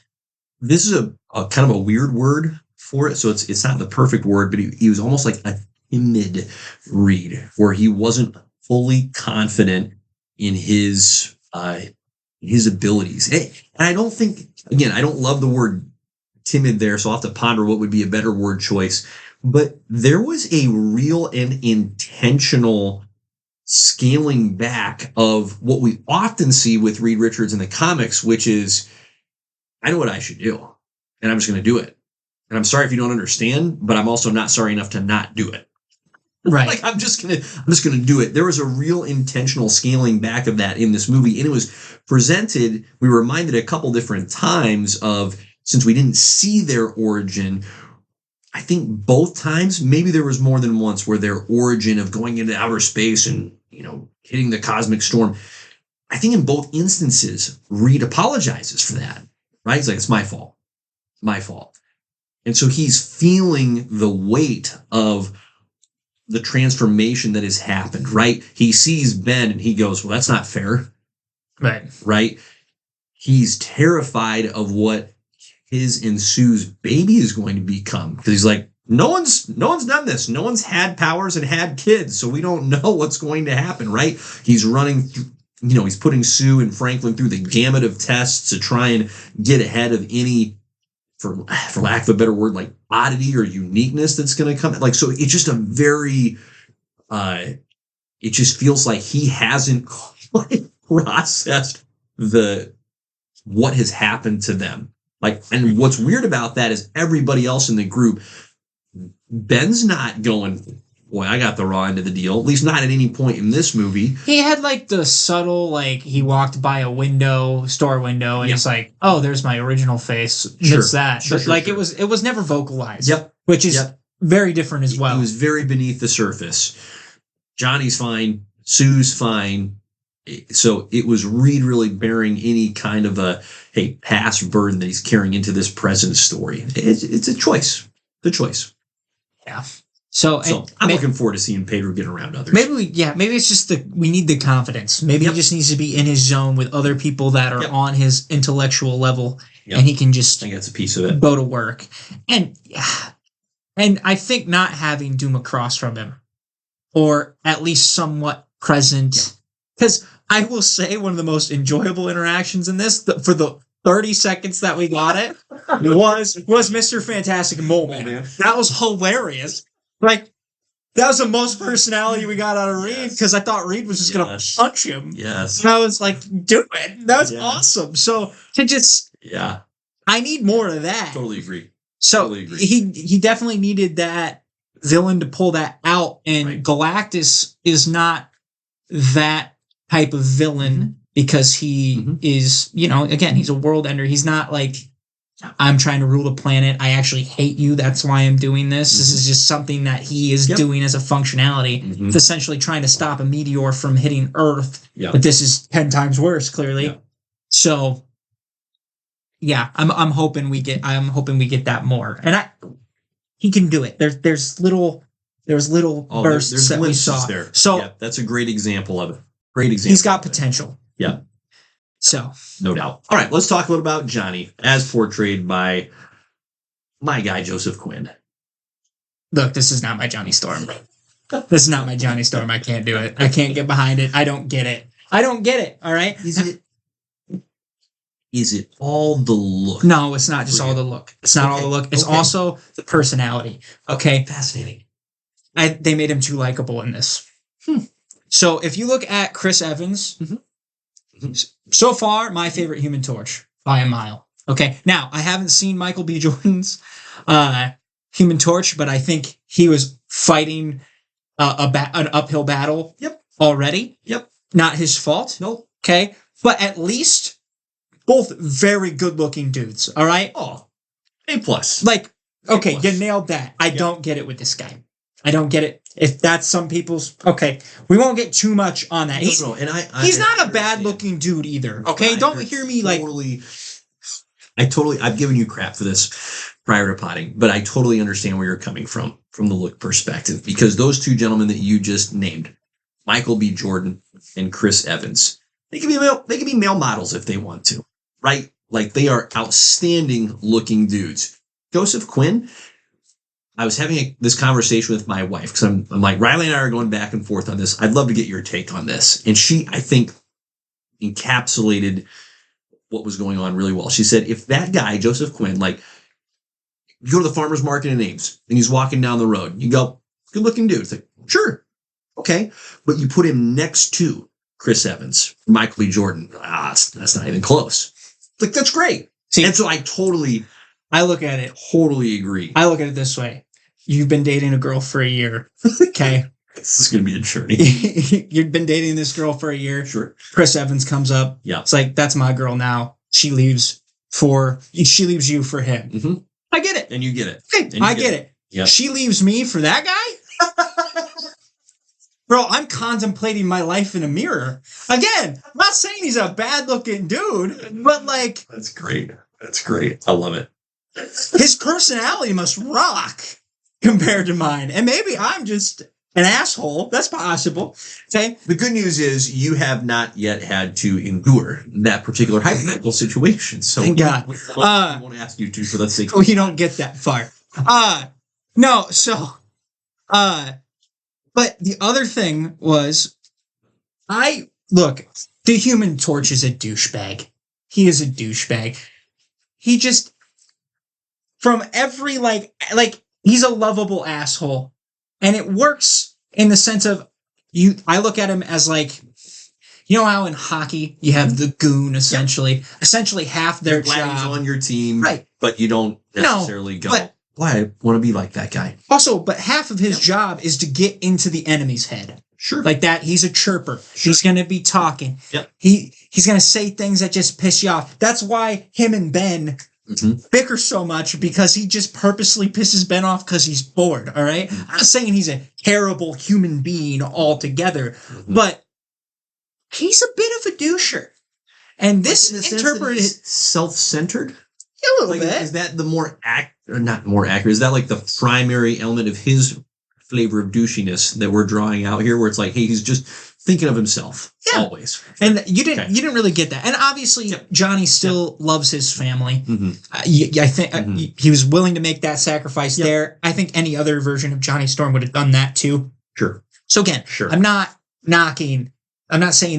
This is a kind of a weird word for it. So it's not the perfect word, but he was almost like a timid Reed, where he wasn't fully confident in his abilities. And I don't think, again, I don't love the word timid there, so I'll have to ponder what would be a better word choice. But there was a real and intentional scaling back of what we often see with Reed Richards in the comics, which is, I know what I should do, and I'm just going to do it. And I'm sorry if you don't understand, but I'm also not sorry enough to not do it. Right. Like I'm just gonna do it. There was a real intentional scaling back of that in this movie, and it was presented. We were reminded a couple different times of, since we didn't see their origin, I think both times, maybe there was more than once, where their origin of going into outer space and, hitting the cosmic storm, I think in both instances, Reed apologizes for that. Right? He's like, it's my fault. My fault. And so he's feeling the weight of the transformation that has happened, right? He sees Ben and he goes, well, that's not fair. Right? He's terrified of what his and Sue's baby is going to become, because he's like, no one's done this. No one's had powers and had kids, so we don't know what's going to happen, right? He's running, he's putting Sue and Franklin through the gamut of tests to try and get ahead of any, for lack of a better word, like oddity or uniqueness that's going to come. Like, so it's just a very, it just feels like he hasn't quite processed what has happened to them. Like, and what's weird about that is everybody else in the group, Ben's not going, boy, I got the raw end of the deal, at least not at any point in this movie. He had like the subtle, like he walked by a store window, and he's like, oh, there's my original face. Sure. It's that. But it was never vocalized. Yep. Which is very different as well. It was very beneath the surface. Johnny's fine. Sue's fine. So it was Reed really bearing any kind of past burden that he's carrying into this present story. It's a choice. The choice. Yeah. So I'm looking forward to seeing Pedro get around others. Maybe it's just we need the confidence. Maybe he just needs to be in his zone with other people that are on his intellectual level, and he can just, I think that's a piece of it, go to work. And I think not having Doom across from him, or at least somewhat present, because I will say one of the most enjoyable interactions in this, for the 30 seconds that we got it, was Mr. Fantastic Mole Man. That was hilarious. Like, that was the most personality we got out of Reed, because I thought Reed was just going to punch him. Yes. And I was like, do it. That was awesome. So, to just... Yeah. I need more of that. Totally agree. So, he definitely needed that villain to pull that out, and Galactus is not that type of villain, because he is, again, he's a world ender. He's not like, I'm trying to rule the planet, I actually hate you, that's why I'm doing this. This is just something that he is doing as a functionality. It's essentially trying to stop a meteor from hitting Earth, but this is 10 times worse, clearly. So, I'm hoping we get that more. And he can do it. There's little bursts that we saw there. So that's a great example of it. Great example. He's got potential. Yeah. So, no doubt. All right, let's talk a little about Johnny as portrayed by my guy, Joseph Quinn. Look, this is not my Johnny Storm. This is not my Johnny Storm. I can't do it. I can't get behind it. I don't get it. All right? Is it all the look? No, it's not just all the look. It's not all the look. It's also the personality. Okay? Fascinating. They made him too likable in this. So if you look at Chris Evans, so far, my favorite Human Torch by a mile. Okay, now I haven't seen Michael B. Jordan's Human Torch, but I think he was fighting an uphill battle already. Yep. not his fault. Nope. Okay, but at least both very good-looking dudes. All right. Oh, A+. Like, okay, A+. you nailed that. I don't get it with this guy. I don't get it. If that's some people's, okay, we won't get too much on that. He's, No, and he's I not a understand. bad-looking dude either. Okay, don't hear me like. I've given you crap for this prior to potting, but I totally understand where you're coming from the look perspective, because those two gentlemen that you just named, Michael B. Jordan and Chris Evans, they can be male models if they want to, right? Like, they are outstanding looking dudes. Joseph Quinn, I was having this conversation with my wife because I'm like, Riley and I are going back and forth on this. I'd love to get your take on this. And she, I think, encapsulated what was going on really well. She said, if that guy, Joseph Quinn, like, you go to the farmer's market in Ames and he's walking down the road, you go, good looking dude. It's like, sure. Okay. But you put him next to Chris Evans, Michael B. Jordan. That's not even close. Like, that's great. See, and so I look at it. Totally agree. I look at it this way. You've been dating a girl for a year. Okay. This is going to be a journey. You've been dating this girl for a year. Sure. Chris Evans comes up. Yeah. It's like, that's my girl now. She leaves you for him. Mm-hmm. I get it. And you get it. Hey, I get it. Yeah. She leaves me for that guy? Bro, I'm contemplating my life in a mirror. Again, I'm not saying he's a bad looking dude, but like. That's great. That's great. I love it. His personality must rock compared to mine. And maybe I'm just an asshole. That's possible. Okay. The good news is you have not yet had to endure that particular hypothetical situation. So thank God. We won't ask you to for the sake. We don't get that far. No. So, but the other thing was, the Human Torch is a douchebag. He is a douchebag. He just, from every, like, he's a lovable asshole. And it works in the sense of, I look at him as like, you know how in hockey you have the goon essentially half their job. He's on your team, right? But you don't necessarily go, why I want to be like that guy. Also, but half of his job is to get into the enemy's head. Sure. Like that, he's a chirper. Sure. He's going to be talking. Yep. He's going to say things that just piss you off. That's why him and Ben bicker so much, because he just purposely pisses Ben off because he's bored, all right? I'm not saying he's a terrible human being altogether, but he's a bit of a doucher. And this interpreted self-centered? Yeah, a little bit. Is that the not more accurate? Is that like the primary element of his flavor of douchiness that we're drawing out here, where it's like, hey, he's just thinking of himself always. And you didn't really get that. And obviously Johnny still loves his family. I think he was willing to make that sacrifice there. I think any other version of Johnny Storm would have done that too. Sure. So again, I'm not saying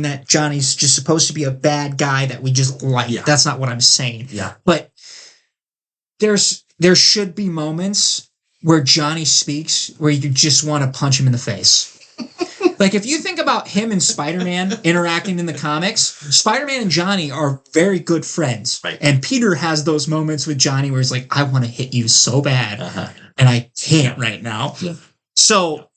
that Johnny's just supposed to be a bad guy that we just like. Yeah. That's not what I'm saying. Yeah. But there should be moments where Johnny speaks where you just want to punch him in the face. Like, if you think about him and Spider-Man interacting in the comics, Spider-Man and Johnny are very good friends. Right. And Peter has those moments with Johnny where he's like, I want to hit you so bad, and I can't right now. Yeah. So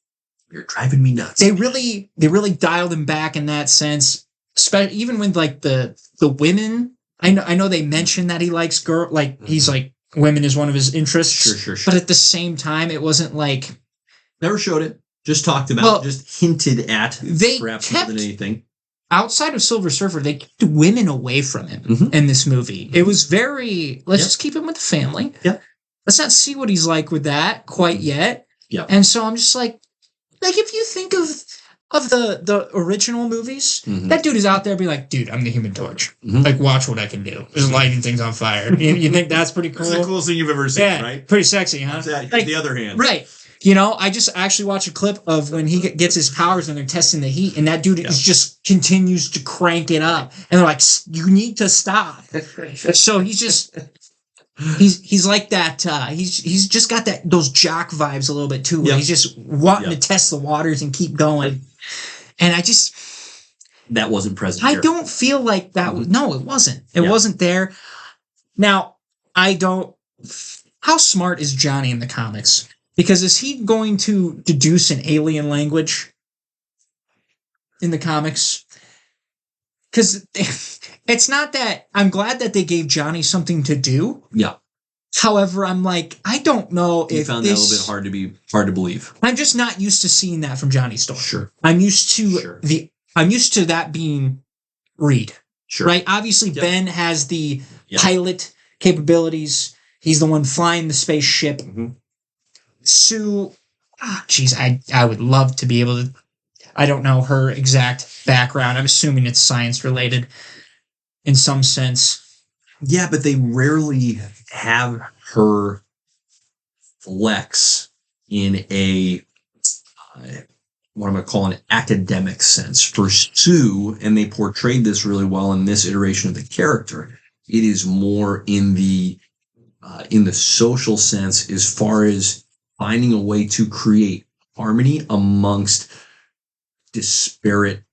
you're driving me nuts. They really dialed him back in that sense. Even with like the women, I know they mentioned that he likes he's like, women is one of his interests. Sure. But at the same time, it wasn't like, never showed it. Just talked about, just hinted at, perhaps more than anything. Outside of Silver Surfer, they kept women away from him in this movie. It was very, let's just keep him with the family. Yeah. Let's not see what he's like with that quite yet. Yeah. And so I'm just like if you think of the original movies, that dude is out there being like, dude, I'm the Human Torch. Like, watch what I can do. Just lighting things on fire. You think that's pretty cool? That's the coolest thing you've ever seen, right? Pretty sexy, huh? Like, the other hand. Right. You know, I just actually watched a clip of when he gets his powers and they're testing the heat, and that dude is just continues to crank it up. And they're like, you need to stop. So he's just, he's like that. He's just got those jock vibes a little bit too, where he's just wanting to test the waters and keep going. And that wasn't present. I don't feel like that. No, it wasn't. It wasn't there. Now, how smart is Johnny in the comics? Because is he going to deduce an alien language in the comics? because it's not that I'm glad that they gave Johnny something to do. Yeah. However, I'm like, I don't know You if found that a little bit hard to believe. I'm just not used to seeing that from Johnny Storm. Sure. I'm used to I'm used to that being Reed. Sure. Right? Obviously, Ben has the pilot capabilities. He's the one flying the spaceship. Mm-hmm. Sue, I would love to be able to. I don't know her exact background. I'm assuming it's science related in some sense. Yeah, but they rarely have her flex in a what I'm going to call an academic sense. For Sue, and they portrayed this really well in this iteration of the character, it is more in the social sense as far as finding a way to create harmony amongst disparate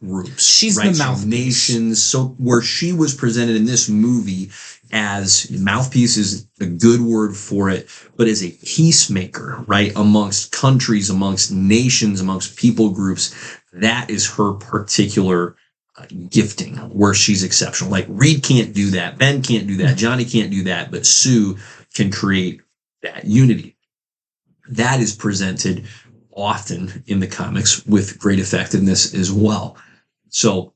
groups. She's right? the mouthpiece. Nations. So where she was presented in this movie as mouthpiece is a good word for it, but as a peacemaker, right? Amongst countries, amongst nations, amongst people groups, that is her particular gifting where she's exceptional. Like Reed can't do that. Ben can't do that. Johnny can't do that, but Sue can create that unity. That is presented often in the comics with great effectiveness as well. So,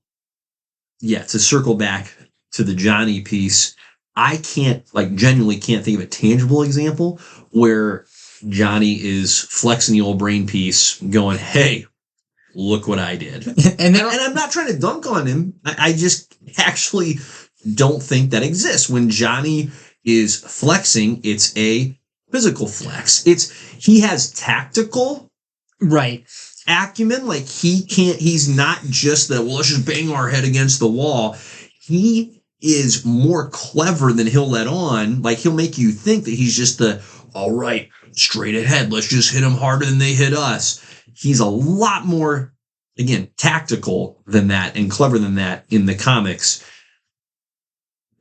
yeah, to circle back to the Johnny piece, I genuinely can't think of a tangible example where Johnny is flexing the old brain piece going, hey, look what I did. and I'm not trying to dunk on him. I just actually don't think that exists. When Johnny is flexing, it's a physical flex. He has tactical acumen. Like he's not just let's just bang our head against the wall. He is more clever than he'll let on. Like he'll make you think that he's just all right, straight ahead. Let's just hit them harder than they hit us. He's a lot more, again, tactical than that and clever than that in the comics.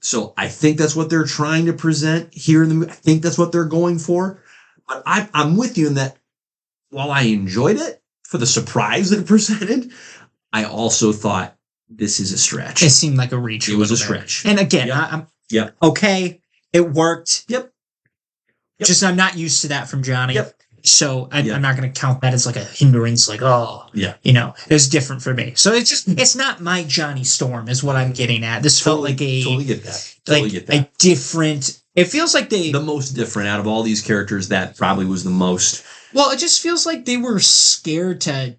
So I think that's what they're trying to present here in the movie. I think that's what they're going for. But I'm with you in that while I enjoyed it for the surprise that it presented, I also thought this is a stretch. It seemed like a reach. It was a stretch. And again, I'm okay. It worked. Yep. Just I'm not used to that from Johnny. Yep. So I'm not going to count that as like a hindrance. Like, it's different for me. So it's not my Johnny Storm is what I'm getting at. This felt like totally get that. A different. It feels like the most different out of all these characters. That probably was the most. Well, it just feels like they were scared to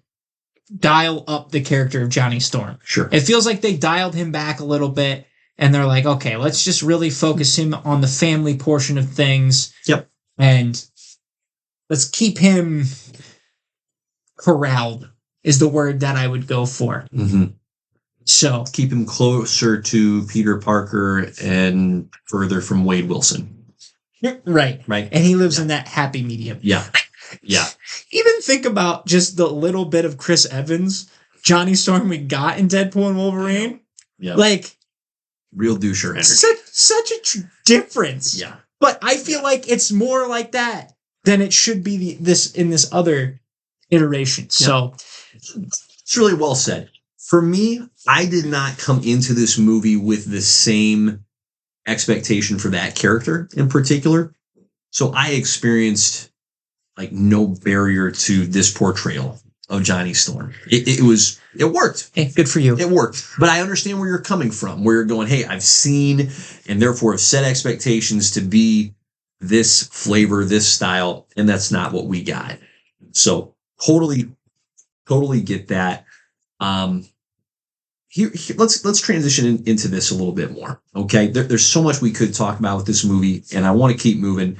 dial up the character of Johnny Storm. Sure. It feels like they dialed him back a little bit, and they're like, okay, let's just really focus him on the family portion of things. Yep. And let's keep him corralled is the word that I would go for. Mm-hmm. So keep him closer to Peter Parker and further from Wade Wilson. Right. Right. And he lives in that happy medium. Yeah. Yeah. Even think about just the little bit of Chris Evans, Johnny Storm we got in Deadpool and Wolverine. Yeah. Like real doucher energy. Such a difference. Yeah. But I feel like it's more like that than it should be this other iteration. So it's really well said. For me, I did not come into this movie with the same expectation for that character in particular. So I experienced like no barrier to this portrayal of Johnny Storm. It worked. Hey, good for you. It worked. But I understand where you're coming from, where you're going, hey, I've seen and therefore have set expectations to be this flavor, this style, and that's not what we got. So totally get that. Here, let's transition into this a little bit more. Okay, there's so much we could talk about with this movie, and I want to keep moving.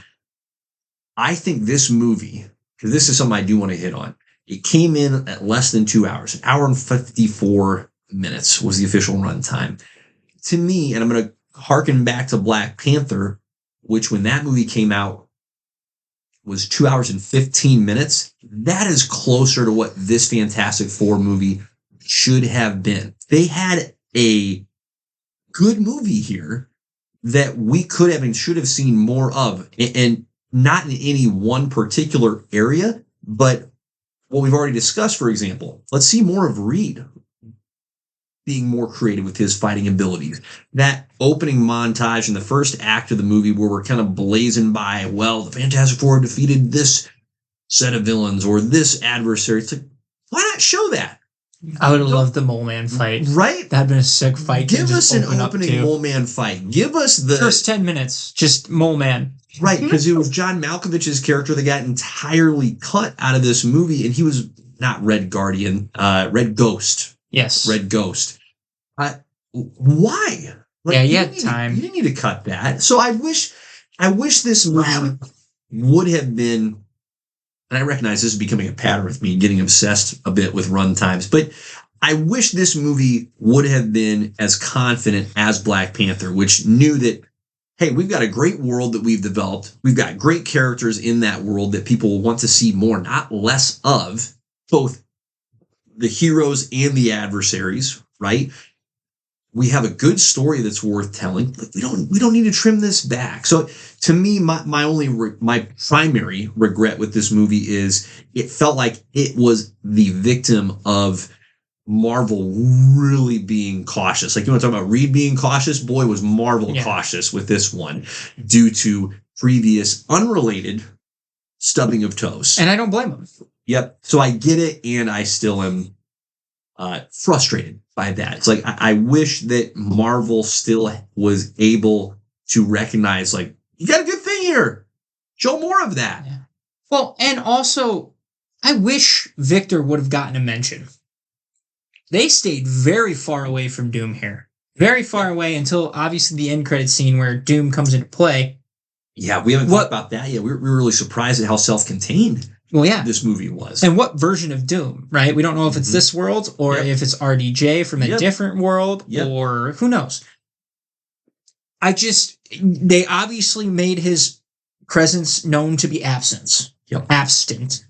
I think this movie, because this is something I do want to hit on, it came in at less than 2 hours. An hour and 54 minutes was the official run time. To me, and I'm going to harken back to Black Panther, which when that movie came out was 2 hours and 15 minutes. That is closer to what this Fantastic Four movie should have been. They had a good movie here that we could have and should have seen more of, and not in any one particular area, but what we've already discussed, for example, let's see more of Reed. being more creative with his fighting abilities. That opening montage in the first act of the movie where we're kind of blazing by, well, the Fantastic Four defeated this set of villains or this adversary. It's like, why not show that? I would have loved the Mole Man fight. Right? That'd been a sick fight. Give us an opening Mole Man fight. Give us the first 10 minutes, just Mole Man. Right, because it was John Malkovich's character that got entirely cut out of this movie, and he was not Red Guardian, Red Ghost. Yes. Red Ghost. Why? Yeah, you had time. You didn't need to cut that. So I wish this movie would have been, and I recognize this is becoming a pattern with me getting obsessed a bit with run times, but I wish this movie would have been as confident as Black Panther, which knew that, hey, we've got a great world that we've developed. We've got great characters in that world that people will want to see more, not less of, both the heroes and the adversaries, right? We have a good story that's worth telling. We don't need to trim this back. So to me, my primary regret with this movie is it felt like it was the victim of Marvel really being cautious. Like, you want to talk about Reed being cautious? Boy, was Marvel cautious with this one due to previous unrelated stubbing of toes. And I don't blame them. Yep. So I get it, and I still am frustrated by that. It's like, I wish that Marvel still was able to recognize, like, you got a good thing here. Show more of that. Yeah. Well, and also, I wish Victor would have gotten a mention. They stayed very far away from Doom here. Very far away until, obviously, the end credit scene where Doom comes into play. Yeah, we haven't talked about that yet. We were really surprised at how self-contained this movie was. And what version of Doom, right? We don't know if it's this world or if it's RDJ from a different world or who knows. They obviously made his presence known to be absent. Absent.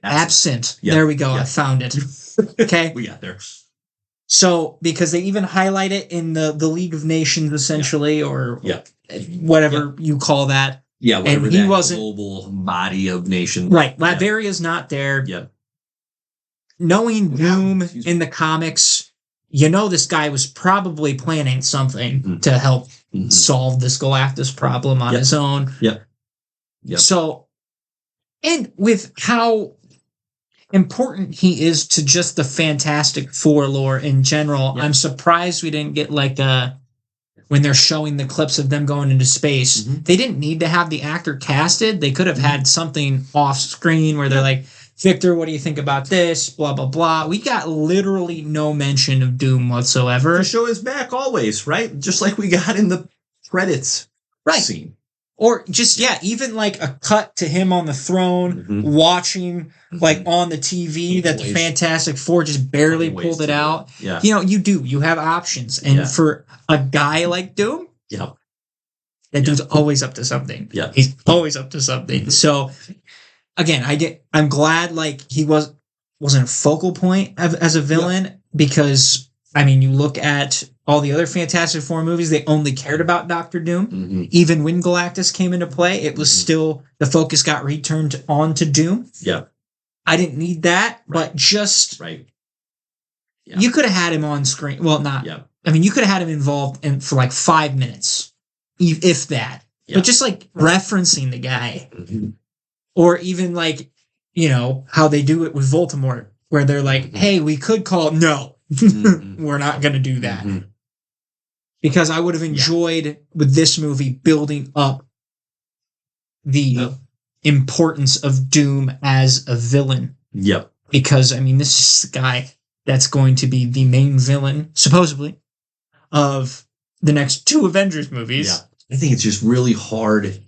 Absent. Yep. There we go. Yep. I found it. Okay. We got there. So, because they even highlight it in the League of Nations, essentially, or whatever you call that. Yeah, whatever and he that wasn't, global body of nations. Right. Latveria's not there. Yep. Knowing Doom in the comics, you know this guy was probably planning something to help solve this Galactus problem on his own. Yep. So, and with how important he is to just the Fantastic Four lore in general, I'm surprised we didn't get like when they're showing the clips of them going into space, they didn't need to have the actor casted. They could have had something off screen where they're like, Victor, what do you think about this? Blah, blah, blah. We got literally no mention of Doom whatsoever. The show is back always, right? Just like we got in the credits scene. Or just, even like a cut to him on the throne, watching like on the TV that the Fantastic Four just barely pulled it out. Yeah. You know, you have options. And for a guy like Doom, that dude's always up to something. Yeah. He's always up to something. So again, I'm glad like he wasn't a focal point as a villain because, I mean, you look at all the other Fantastic Four movies, they only cared about Doctor Doom. Even when Galactus came into play, it was still, the focus got returned onto Doom. Yeah. I didn't need that, but just... You could have had him on screen. Well, not... I mean, you could have had him involved for like 5 minutes, if that. But just like referencing the guy. Or even like, you know, how they do it with Voldemort, where they're like, hey, we could call... No, we're not going to do that. Because I would have enjoyed with this movie building up the importance of Doom as a villain. Yep. Because, I mean, this is the guy that's going to be the main villain, supposedly, of the next 2 Avengers movies. Yeah. I think it's just really hard.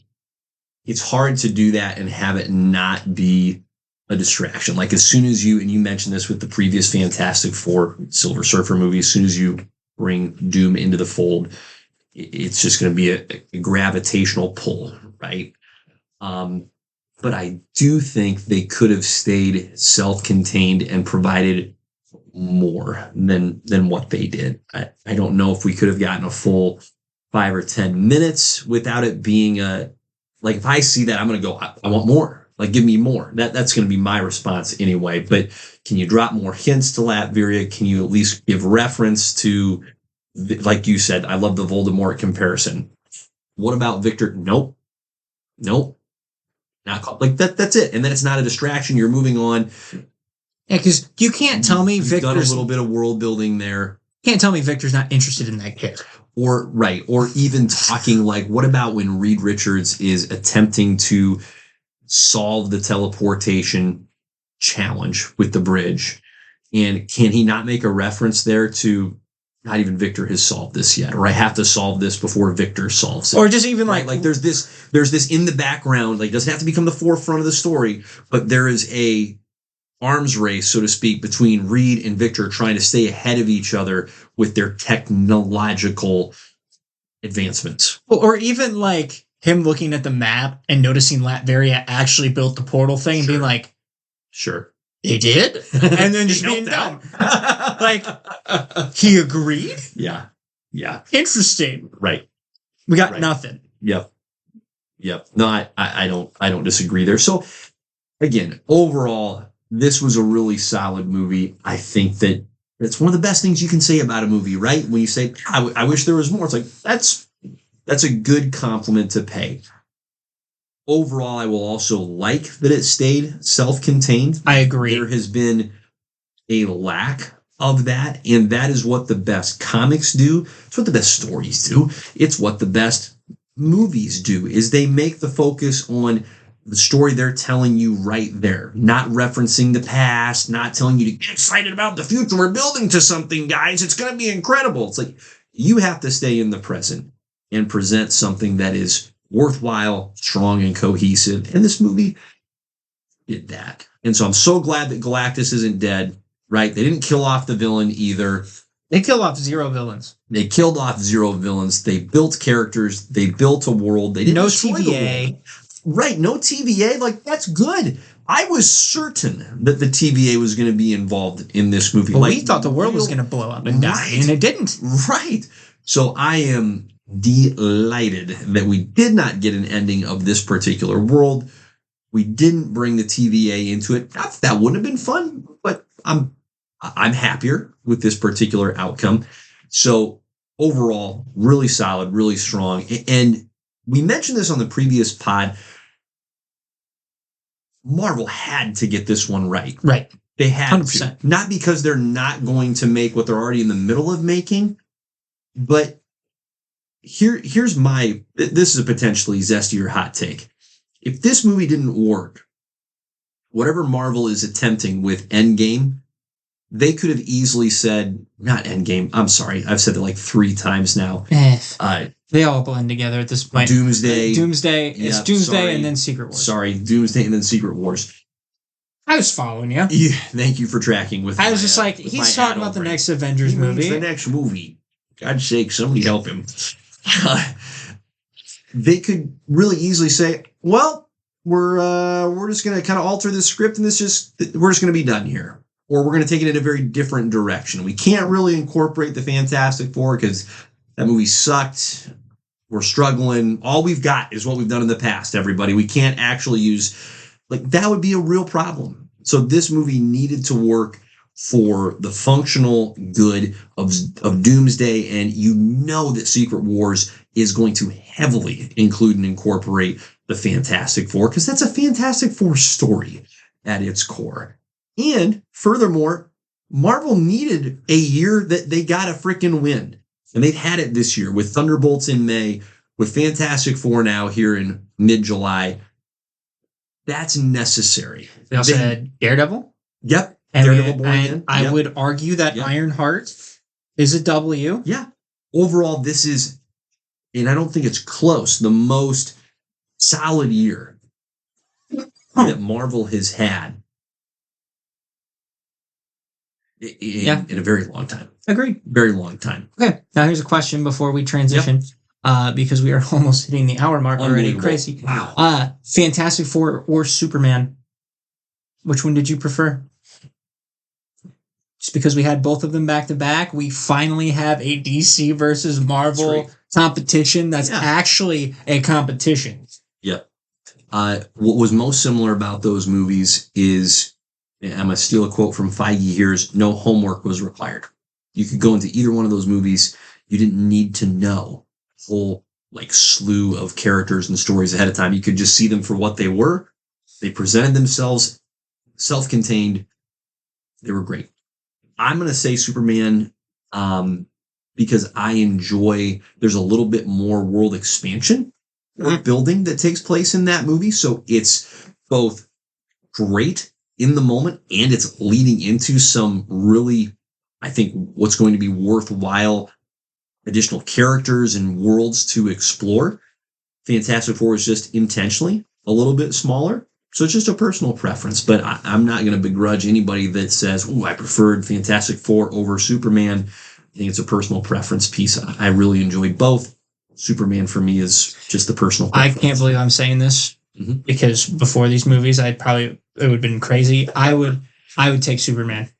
It's hard to do that and have it not be a distraction. Like, as soon as you mentioned this with the previous Fantastic Four Silver Surfer movie, as soon as you bring Doom into the fold, it's just going to be a gravitational pull, right? But I do think they could have stayed self-contained and provided more than what they did. I don't know if we could have gotten a full 5 or 10 minutes without it being like, if I see that, I'm going to go, I want more. Like, give me more. That's going to be my response anyway. But can you drop more hints to Latveria? Can you at least give reference to, like you said, I love the Voldemort comparison. What about Victor? Nope. Not called. Like that. That's it. And then it's not a distraction. You're moving on. Yeah, because you can't tell me You've done a Victor's little bit of world building there. can't tell me Victor's not interested in that character. Or even talking like, what about when Reed Richards is attempting to solve the teleportation challenge with the bridge? And can he not make a reference there to, not even Victor has solved this yet, or I have to solve this before Victor solves it? Or just even like there's this in the background, like, doesn't have to become the forefront of the story, but there is a arms race, so to speak, between Reed and Victor trying to stay ahead of each other with their technological advancements. or even like him looking at the map and noticing Latveria actually built the portal thing and being like, Sure. they did? And then just being dumb. Like, he agreed? Yeah. Interesting. Right. We got Right. nothing. Yep. No, I don't disagree there. So again, overall, this was a really solid movie. I think that it's one of the best things you can say about a movie, right? When you say, I wish there was more. It's like, that's a good compliment to pay. Overall, I will also like that it stayed self-contained. I agree. There has been a lack of that, and that is what the best comics do. It's what the best stories do. It's what the best movies do, is they make the focus on the story they're telling you right there, not referencing the past, not telling you to get excited about the future. We're building to something, guys. It's going to be incredible. It's like, you have to stay in the present and present something that is worthwhile, strong, and cohesive. And this movie did that. And so I'm so glad that Galactus isn't dead, right? They didn't kill off the villain either. They killed off 0 villains. They killed off 0 villains. They built characters. They built a world. They didn't No destroy the TVA. world. Right, no TVA. Like, that's good. I was certain that the TVA was going to be involved in this movie. But like, we thought the world was going to blow up and die, Right. and it didn't. Right. So I am delighted that we did not get an ending of this particular world. We didn't bring the TVA into it. Not that that wouldn't have been fun, but I'm happier with this particular outcome. So overall, really solid, really strong. And we mentioned this on the previous pod. Marvel had to get this one right. Right. They had 100%. to. Not because they're not going to make what they're already in the middle of making, but here's my, this is a potentially zestier hot take. If this movie didn't work, whatever Marvel is attempting with Endgame, they could have easily said, not Endgame, I'm sorry, I've said it like 3 times now. They all blend together at this point. Doomsday. It's Doomsday and then Secret Wars. Sorry, Doomsday and then Secret Wars. I was following you. Yeah, thank you for tracking with I was just like, he's talking about the next Avengers movie. The next movie. God's sake, somebody help him. They could really easily say, well, we're just going to kind of alter the script and we're just going to be done here. Or we're going to take it in a very different direction. We can't really incorporate the Fantastic Four because that movie sucked. We're struggling. All we've got is what we've done in the past, everybody. We can't actually use, like, that would be a real problem. So this movie needed to work for the functional good of Doomsday, and you know that Secret Wars is going to heavily include and incorporate the Fantastic Four, because that's a Fantastic Four story at its core. And furthermore, Marvel needed a year that they got a freaking win. And they've had it this year with Thunderbolts in May, with Fantastic Four now here in mid-July. That's necessary. They also had Daredevil. Yep. And Daredevil born again. I Yep. would argue that Yep. Ironheart is a W. Yeah. Overall, this is, and I don't think it's close, the most solid year that Marvel has had in a very long time. Agreed. Very long time. Okay. Now here's a question before we transition, because we are almost hitting the hour mark already. Unbelievable. Crazy. Wow. Fantastic Four or Superman? Which one did you prefer? Just because we had both of them back to back, we finally have a DC versus Marvel That's right. competition that's Yeah. actually a competition. Yep. What was most similar about those movies is, and I'm going to steal a quote from Feige here, is no homework was required. You could go into either one of those movies. You didn't need to know a whole like slew of characters and stories ahead of time. You could just see them for what they were. They presented themselves self-contained. They were great. I'm going to say Superman because I enjoy, there's a little bit more world expansion or building that takes place in that movie. So it's both great in the moment and it's leading into some really, I think, what's going to be worthwhile additional characters and worlds to explore. Fantastic Four is just intentionally a little bit smaller. So it's just a personal preference, but I'm not going to begrudge anybody that says, "Oh, I preferred Fantastic Four over Superman." I think it's a personal preference piece. I really enjoy both. Superman for me is just the personal preference. I can't believe I'm saying this because before these movies, it would have been crazy. I would take Superman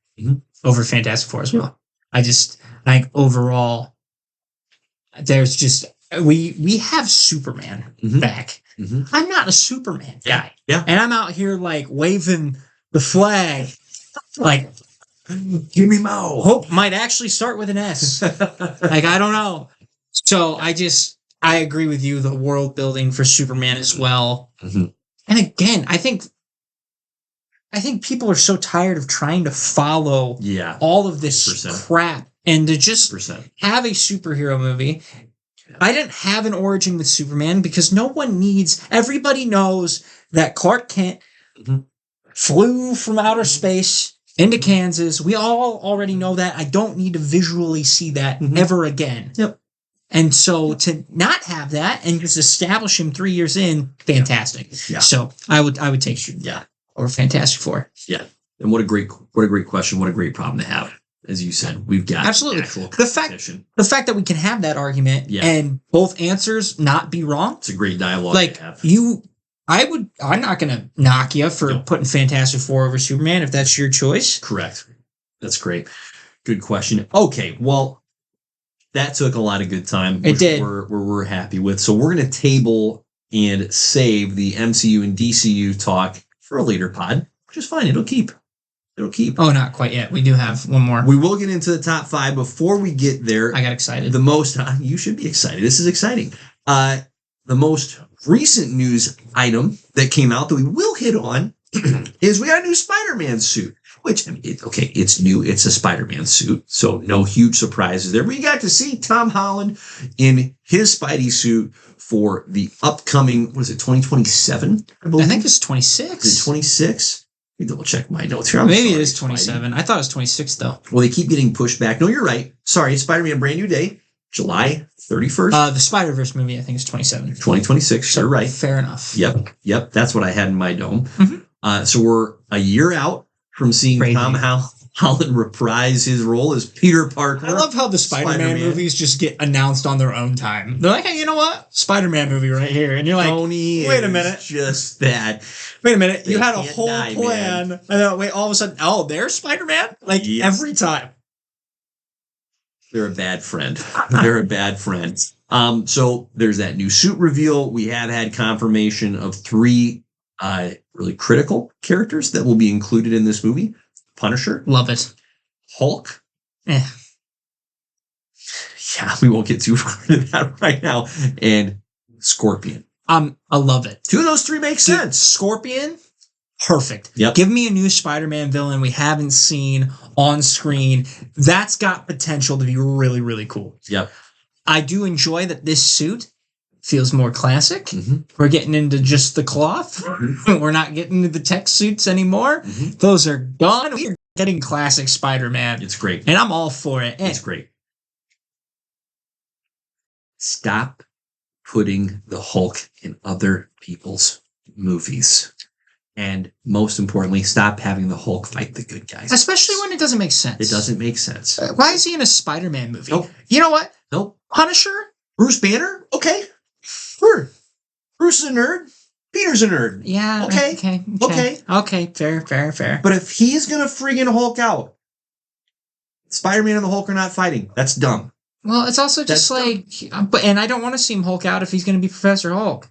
over Fantastic Four as well. I think overall, there's just we have Superman back. I'm not a Superman guy. Yeah. And I'm out here like waving the flag. Like, give me Mo. Hope might actually start with an S. Like, I don't know. So I agree with you. The world building for Superman as well. And again, I think people are so tired of trying to follow all of this 100%. crap and to just 100%. have a superhero movie. I didn't have an origin with Superman because everybody knows that Clark Kent flew from outer space into Kansas. We all already know that. I don't need to visually see that ever again. Yep. And so to not have that and just establish him 3 years in, fantastic. Yeah. So I would take or Fantastic Four. Yeah. And what a great question. What a great problem to have. As you said, we've got absolutely actual the fact that we can have that argument and both answers not be wrong. It's a great dialogue. Like to have. I'm not going to knock you for putting Fantastic Four over Superman if that's your choice. Correct. That's great. Good question. Okay, well, that took a lot of good time. It did. We're happy with. So we're going to table and save the MCU and DCU talk for a later pod, which is fine. It'll keep. Oh, not quite yet. We do have one more. We will get into the top 5. Before we get there, I got excited. You should be excited. This is exciting. The most recent news item that came out that we will hit on is we got a new Spider-Man suit, which, it's new. It's a Spider-Man suit, so no huge surprises there. We got to see Tom Holland in his Spidey suit for the upcoming, 2027? I think it's 26. Is it 26? Let me double check my notes here. Maybe it is 27. I thought it was 26, though. Well, they keep getting pushed back. No, you're right. Sorry, Spider-Man Brand New Day, July 31st. The Spider-Verse movie, I think, is 27. 2026. So, you're right. Fair enough. Yep. That's what I had in my dome. So we're a year out from seeing Tom Holland reprise his role as Peter Parker. I love how the Spider-Man movies just get announced on their own time. They're like, hey, you know what? Spider-Man movie right here. And you're like, wait a minute. Just that. Wait a minute. You had a whole plan. And then all of a sudden, there's Spider-Man? Every time. They're a bad friend. They're a bad friend. So there's that new suit reveal. We have had confirmation of 3 really critical characters that will be included in this movie. Punisher. Love it. Hulk. Yeah, we won't get too far into that right now. And Scorpion. I love it. 2 of those 3 make sense. Scorpion, perfect. Yep. Give me a new Spider-Man villain we haven't seen on screen. That's got potential to be really, really cool. Yep. I do enjoy that this suit feels more classic. We're getting into just the cloth. We're not getting into the tech suits anymore. Those are gone. We're getting classic Spider-Man. It's great. And I'm all for it. It's great. Stop putting the Hulk in other people's movies. And most importantly, stop having the Hulk fight the good guys. Especially when it doesn't make sense. It doesn't make sense. Why is he in a Spider-Man movie? Nope. You know what? Nope. Punisher? Bruce Banner? Okay. Sure. Bruce is a nerd. Peter's a nerd. Yeah. Okay. Fair. But if he's going to friggin' Hulk out, Spider-Man and the Hulk are not fighting. That's dumb. Well, it's also just and I don't want to see him Hulk out if he's going to be Professor Hulk.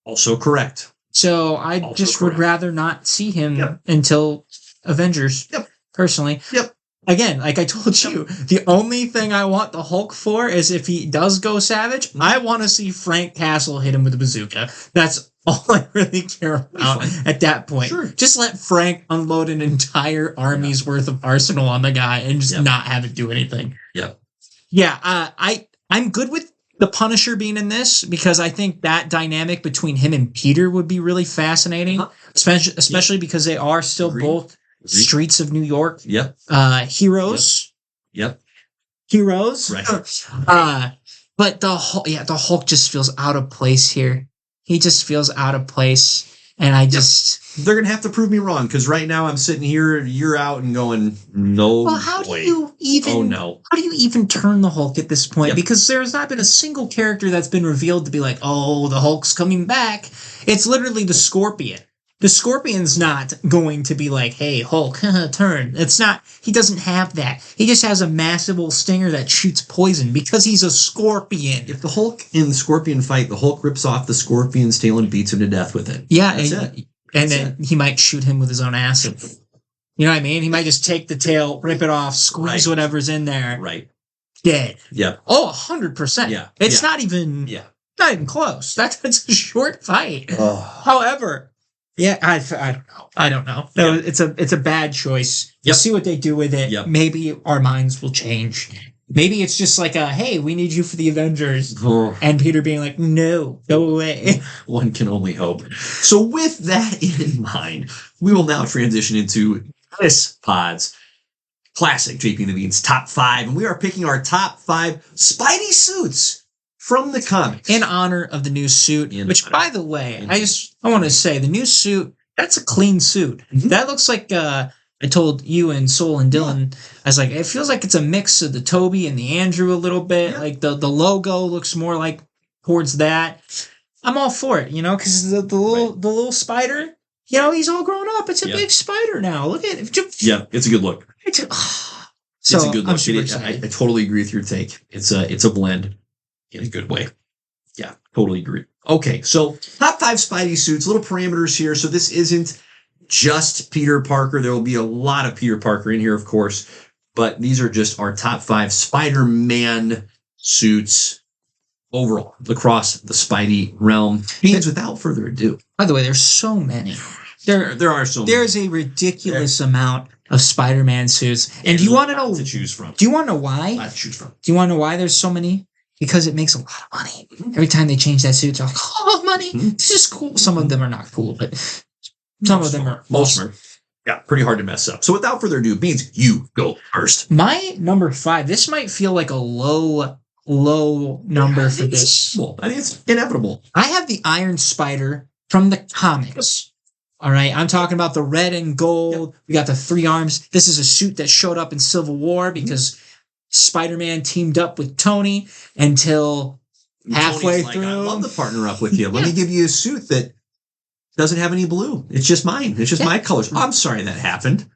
Also correct. So I Also just would correct. rather not see him Yep. until Avengers. Yep. Personally. Yep. Again, like I told you, the only thing I want the Hulk for is if he does go savage, I want to see Frank Castle hit him with a bazooka. That's all I really care about fine. at that point. Sure. Just let Frank unload an entire army's worth of arsenal on the guy and just Yep. not have it do anything. Yep. Yeah, I'm good with the Punisher being in this because I think that dynamic between him and Peter would be really fascinating, Uh-huh. especially because they are still Agreed. both Agreed. streets of New York Yep. heroes. Yep. Heroes. Right. But the Hulk just feels out of place here. He just feels out of place, and I just. They're gonna have to prove me wrong because right now I'm sitting here a year out and going, no. Well, how do way. you even? Oh no. How do you even turn the Hulk at this point? Yep. Because there's not been a single character that's been revealed to be like, oh, the Hulk's coming back. It's literally the Scorpion. The Scorpion's not going to be like, hey, Hulk, turn. It's not. He doesn't have that. He just has a massive old stinger that shoots poison because he's a scorpion. If the Hulk in the Scorpion fight, the Hulk rips off the Scorpion's tail and beats him to death with it. Yeah, That's and, it. and That's then he might shoot him with his own acid. You know what I mean? He might just take the tail, rip it off, squeeze Right. whatever's in there, Right. dead. Yep. Oh, 100%. Yeah. It's Yeah. not even Yeah. not even close. That's a short fight. Oh. However, yeah, I don't know. I don't know. No, Yeah. it's a bad choice. We'll Yep. see what they do with it. Yep. Maybe our minds will change. Maybe it's just like a hey, we need you for the Avengers, and Peter being like, no, go away. One can only hope. So with that in mind, we will now transition into this pod's classic JP and the Beans top 5, and we are picking our top 5 Spidey suits from the comics. In honor of the new suit, In which honor. by the way, Indeed. I want to say the new suit, that's a clean suit. Mhm. That looks like I told you and Soul and Dylan, I was like, it feels like it's a mix of the Toby and the Andrew a little bit. Yeah. Like the logo looks more like towards that. I'm all for it, because the little spider, he's all grown up. It's a Yeah. big spider now. Look at it. Yeah, it's a good look. So It's a good I'm look. super I excited. totally agree with your take. It's a blend in a good way. Yeah, totally agree. Okay, so top 5 Spidey suits, little parameters here. So this isn't just Peter Parker. There will be a lot of Peter Parker in here, of course, but these are just our top 5 Spider-Man suits overall across the Spidey realm. Beans, without further ado, By the way, there's so many. there are so many. There's a ridiculous amount of Spider-Man suits. And do you want to know? to choose from? Do you want to know why? Lot to choose from. Do you want to know why there's so many? Because it makes a lot of money. Every time they change that suit, they're like, oh, money. Mhm. This is cool. Some of them are not cool, but some of them are. Most of them are. Yeah, pretty hard to mess up. So without further ado, Beans, you go first. My number 5, this might feel like a low number for this. I think it's inevitable. I have the Iron Spider from the comics. All right, I'm talking about the red and gold. We got the 3 arms. This is a suit that showed up in Civil War because Spider-Man teamed up with Tony until halfway Tony's like, through. I'd love to partner up with you. Let me Yeah. give you a suit that doesn't have any blue. It's just mine. It's just Yeah. my colors. I'm sorry that happened.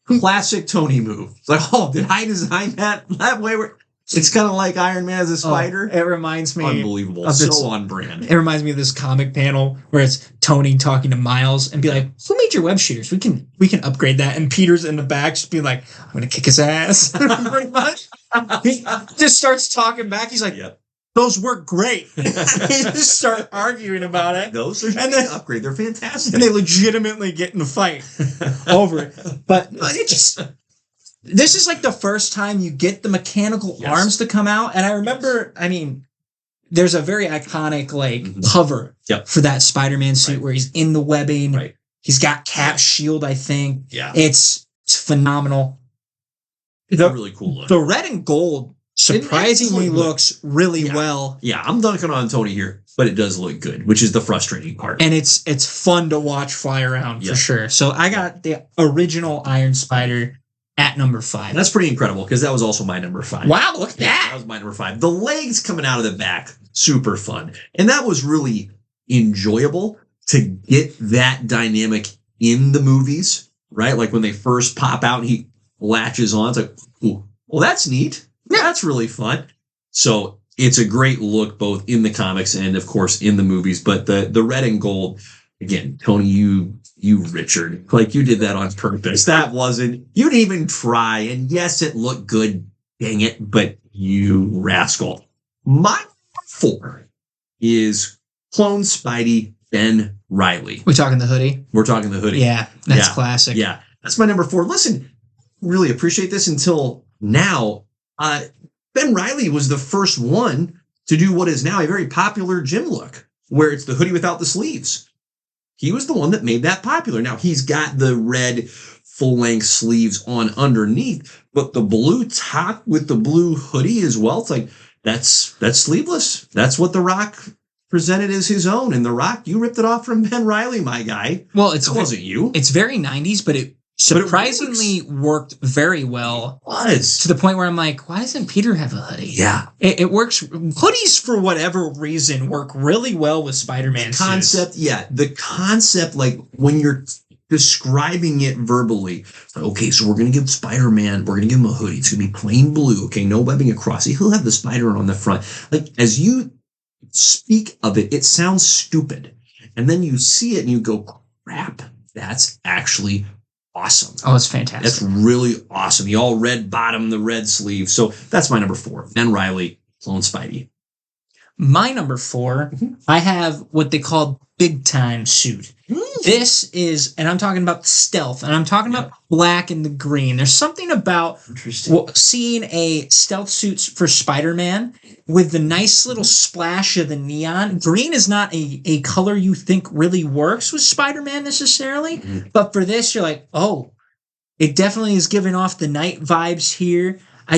Classic Tony move. It's like, oh, did I design that way? It's kind of like Iron Man as a spider. It reminds me Unbelievable. of this- So on brand. It reminds me of this comic panel where it's Tony talking to Miles and be like, "Who made your web shooters? We can upgrade that." And Peter's in the back, just be like, "I'm gonna kick his ass." Pretty much. He just starts talking back. He's like, Yep. "Those work great." They just start arguing about it, Those are And then- an upgrade. They're fantastic. and they legitimately get in a fight over it. But it just. This is like the first time you get the mechanical Yes. arms to come out. And I remember, there's a very iconic Mhm. cover Yep. for that Spider-Man suit Right. where he's in the webbing. Right. He's got Cap's shield, I think. Yeah. It's phenomenal. It's a The, really cool look. the red and gold surprisingly It look good. looks really Yeah. well. Yeah, I'm dunking on Tony here, but it does look good, which is the frustrating part. And it's fun to watch fly around Yeah. for sure. So I got the original Iron Spider at number 5. And that's pretty incredible because that was also my number 5. Wow, look at Yeah, that. that was my number 5. The legs coming out of the back, super fun. And that was really enjoyable to get that dynamic in the movies, right? Like when they first pop out and he latches on, it's like, ooh, well, that's neat. Yeah, that's really fun. So it's a great look both in the comics and, of course, in the movies. But the red and gold, again, Tony, you Richard, like you did that on purpose. That wasn't, you didn't even try. And yes, it looked good. Dang it. But you rascal. My number 4 is Clone Spidey Ben Riley. We talking the hoodie? We're talking the hoodie. Yeah, that's Yeah. classic. Yeah. That's my number 4. Listen, really appreciate this until now. Ben Riley was the first one to do what is now a very popular gym look, where it's the hoodie without the sleeves. He was the one that made that popular. Now he's got the red full-length sleeves on underneath, but the blue top with the blue hoodie as well. It's like that's sleeveless. That's what The Rock presented as his own. And The Rock, you ripped it off from Ben Riley, my guy. Well, It wasn't you. It's very 90s, but it surprisingly worked very well. It was. To the point where I'm like, why doesn't Peter have a hoodie? Yeah. It works. Hoodies, for whatever reason, work really well with Spider-Man Concept, yeah. The concept, like when you're describing it verbally, like, okay, so we're going to give Spider-Man, we're going to give him a hoodie. It's going to be plain blue. Okay, no webbing across. He'll have the spider on the front. Like, as you speak of it, it sounds stupid. And then you see it and you go, crap, that's actually awesome. Oh, it's fantastic. That's really awesome. The all red bottom, the red sleeve. So that's my number 4. Ben Riley, Clone Spidey. My number 4, I have what they call big time suit. This is, and I'm talking about stealth, and I'm talking about black and the green. There's something about seeing a stealth suit for Spider-Man with the nice little splash of the neon. Green is not a color you think really works with Spider-Man necessarily, but for this, you're like, oh, it definitely is giving off the night vibes here. I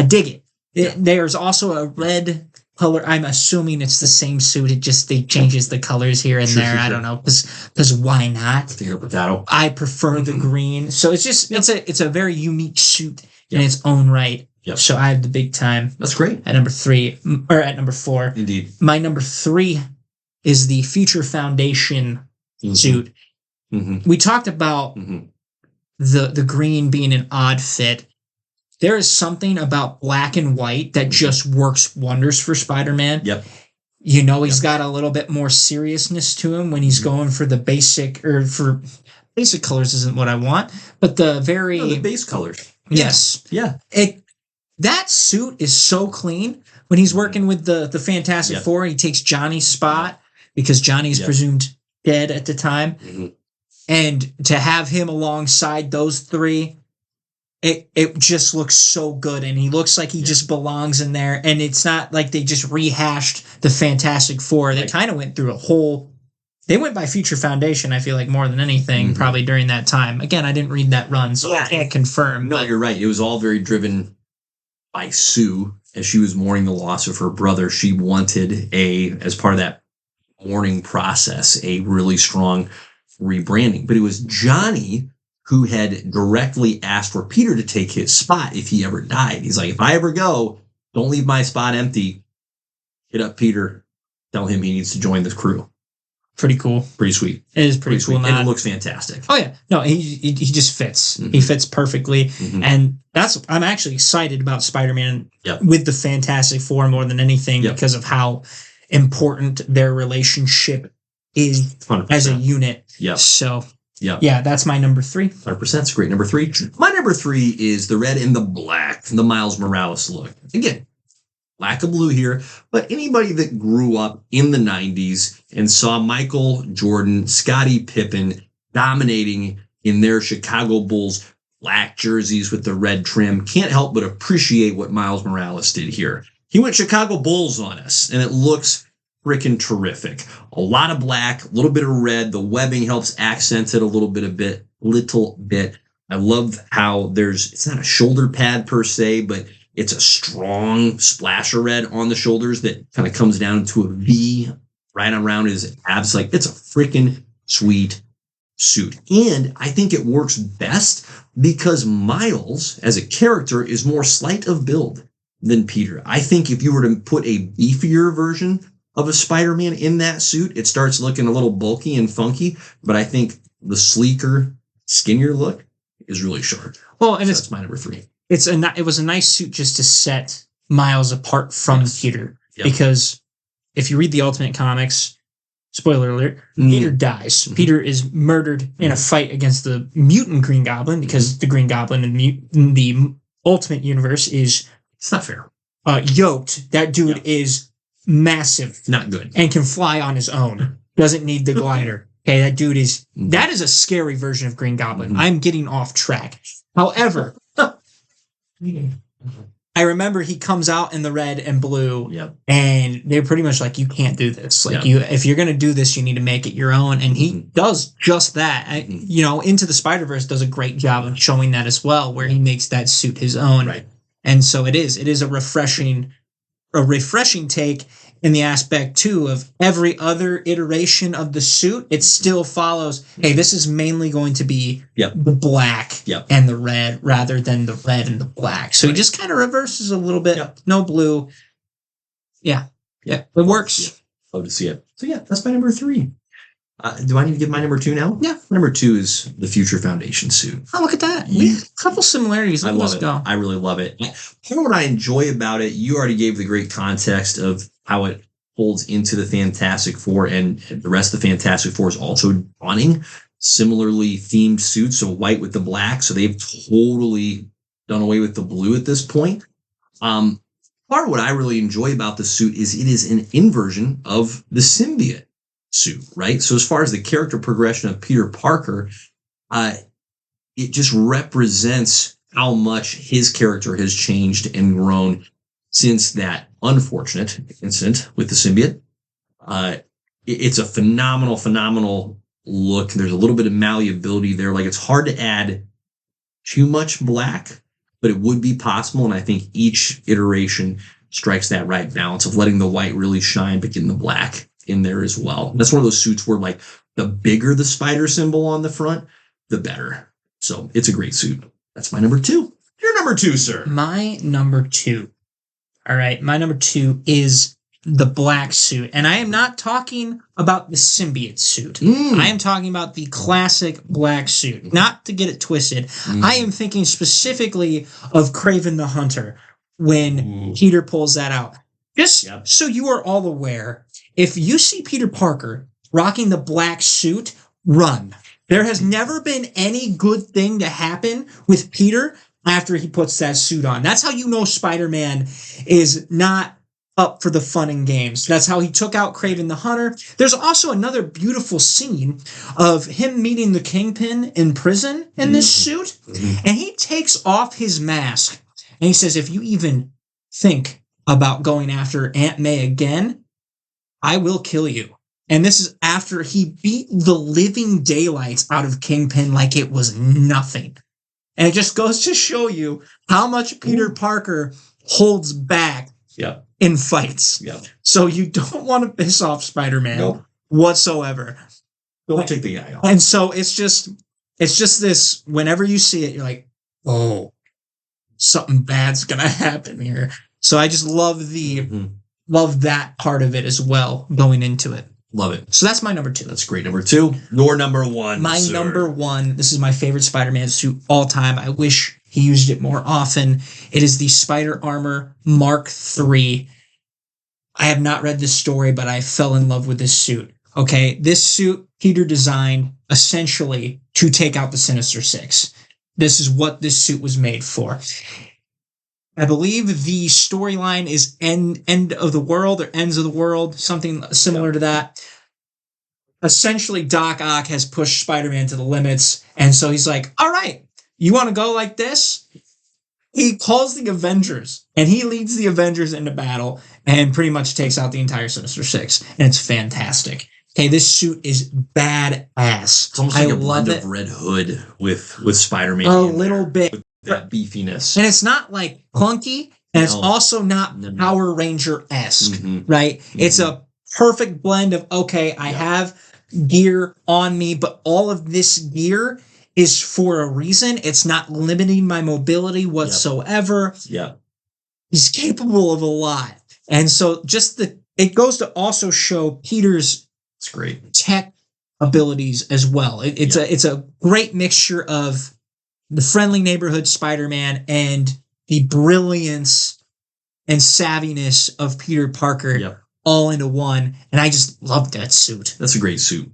dig it. There's also a red color. I'm assuming it's the same suit. It just they changes the colors here and there. I don't know, because why not? I prefer the green. So it's just it's a very unique suit in its own right. Yep. So I have the big time. That's great. At number 3 or at number 4. Indeed. My number 3 is the Future Foundation suit. We talked about the green being an odd fit. There is something about black and white that just works wonders for Spider-Man. Yep. You know, he's got a little bit more seriousness to him when he's going for the basic, or for basic colors isn't what I want, but the very... No, the base colors. Yes. Yeah. That suit is so clean. When he's working with the Fantastic Four, he takes Johnny's spot because Johnny's presumed dead at the time. And to have him alongside those 3... It just looks so good, and he looks like he just belongs in there. And it's not like they just rehashed the Fantastic Four. They kind of went through they went by Future Foundation, I feel like, more than anything, probably during that time. Again, I didn't read that run, so I can't confirm. No, you're right. It was all very driven by Sue. As she was mourning the loss of her brother, she wanted as part of that mourning process, a really strong rebranding. But it was Johnny who had directly asked for Peter to take his spot if he ever died. He's like, if I ever go, don't leave my spot empty. Hit up Peter. Tell him he needs to join the crew. Pretty cool. Pretty sweet. It is pretty cool. And it looks fantastic. Oh, yeah. No, he just fits. He fits perfectly. And I'm actually excited about Spider-Man with the Fantastic Four more than anything because of how important their relationship is 100%. As a unit. So... Yeah, that's my number 3. 100%. It's great. Number 3. My number 3 is the red and the black, the Miles Morales look. Again, lack of blue here, but anybody that grew up in the 90s and saw Michael Jordan, Scottie Pippen dominating in their Chicago Bulls black jerseys with the red trim can't help but appreciate what Miles Morales did here. He went Chicago Bulls on us, and it looks freaking terrific. A lot of black, a little bit of red. The webbing helps accent it a little bit. I love how it's not a shoulder pad per se, but it's a strong splash of red on the shoulders that kind of comes down into a V right around his abs. Like, it's a freaking sweet suit. And I think it works best because Miles, as a character, is more slight of build than Peter. I think if you were to put a beefier version of a Spider-Man in that suit, it starts looking a little bulky and funky, but I think the sleeker, skinnier look is really sharp. Well, and that's my number 3. It was a nice suit just to set Miles apart from Peter, because if you read the Ultimate Comics, spoiler alert, Peter dies. Peter is murdered in a fight against the mutant Green Goblin because the Green Goblin in the Ultimate Universe is, it's not fair. Yoked. That dude is massive. Not good. And can fly on his own. Doesn't need the glider. Okay, that is a scary version of Green Goblin. I'm getting off track. However, I remember he comes out in the red and blue, and they're pretty much like, you can't do this. Like, if you're going to do this, you need to make it your own. And he does just that. Into the Spider-Verse does a great job of showing that as well, where he makes that suit his own. Right. And so it is a refreshing take in the aspect too of every other iteration of the suit. It still follows, hey, this is mainly going to be the black and the red rather than the red and the black. So he just kind of reverses a little bit. No blue. Yeah. It works. Love to see it. So that's my number 3. Do I need to give my number 2 now? Yeah. Number 2 is the Future Foundation suit. Oh, look at that. We have a couple similarities. I love it. Go. I really love it. Part of what I enjoy about it, you already gave the great context of how it folds into the Fantastic Four, and the rest of the Fantastic Four is also running similarly themed suits, so white with the black. So they've totally done away with the blue at this point. Part of what I really enjoy about the suit is it is an inversion of the symbiote suit, right? So as far as the character progression of Peter Parker, it just represents how much his character has changed and grown since that unfortunate incident with the symbiote. It's a phenomenal look. There's a little bit of malleability there. Like, it's hard to add too much black, but it would be possible. And I think each iteration strikes that right balance of letting the white really shine, but getting the black in there as well. That's one of those suits where, like, the bigger the spider symbol on the front, the better. So it's a great suit. That's my number 2. Your number 2, sir. My number 2. All right. My number 2 is the black suit. And I am not talking about the symbiote suit. I am talking about the classic black suit. Not to get it twisted. I am thinking specifically of Kraven the Hunter when Peter pulls that out. Just so you are all aware, if you see Peter Parker rocking the black suit, run. There has never been any good thing to happen with Peter after he puts that suit on. That's how you know Spider-Man is not up for the fun and games. That's how he took out Kraven the Hunter. There's also another beautiful scene of him meeting the Kingpin in prison in this suit, and he takes off his mask, and he says, if you even think about going after Aunt May again, I will kill you. And this is after he beat the living daylights out of Kingpin like it was nothing. And it just goes to show you how much Peter Parker holds back in fights. So you don't want to piss off Spider-Man whatsoever. Don't take the eye off. And so it's just this, whenever you see it, you're like, oh, something bad's going to happen here. So I just love love that part of it as well going into it. Love it. So that's my number 2. That's great. Number 2. Your number 1. My number 1. This is my favorite Spider-Man suit all time. I wish he used it more often. It is the Spider Armor Mark III. I have not read this story, but I fell in love with this suit. Okay, this suit Peter designed essentially to take out the Sinister Six. This is what this suit was made for. I believe the storyline is end of the world or ends of the world, something similar to that. Essentially, Doc Ock has pushed Spider-Man to the limits, and so he's like, all right, you want to go like this? He calls the Avengers, and he leads the Avengers into battle and pretty much takes out the entire Sinister Six, and it's fantastic. Okay, this suit is badass. It's almost like a blend of Red Hood with Spider-Man. A little bit. That beefiness. And it's not like clunky, and it's also not Power Ranger-esque, right? It's a perfect blend of, okay, I have gear on me, but all of this gear is for a reason. It's not limiting my mobility whatsoever. He's capable of a lot. And so it goes to also show Peter's tech abilities as well. It's a great mixture of the friendly neighborhood Spider-Man and the brilliance and savviness of Peter Parker all into one, and I just loved that suit. That's a great suit.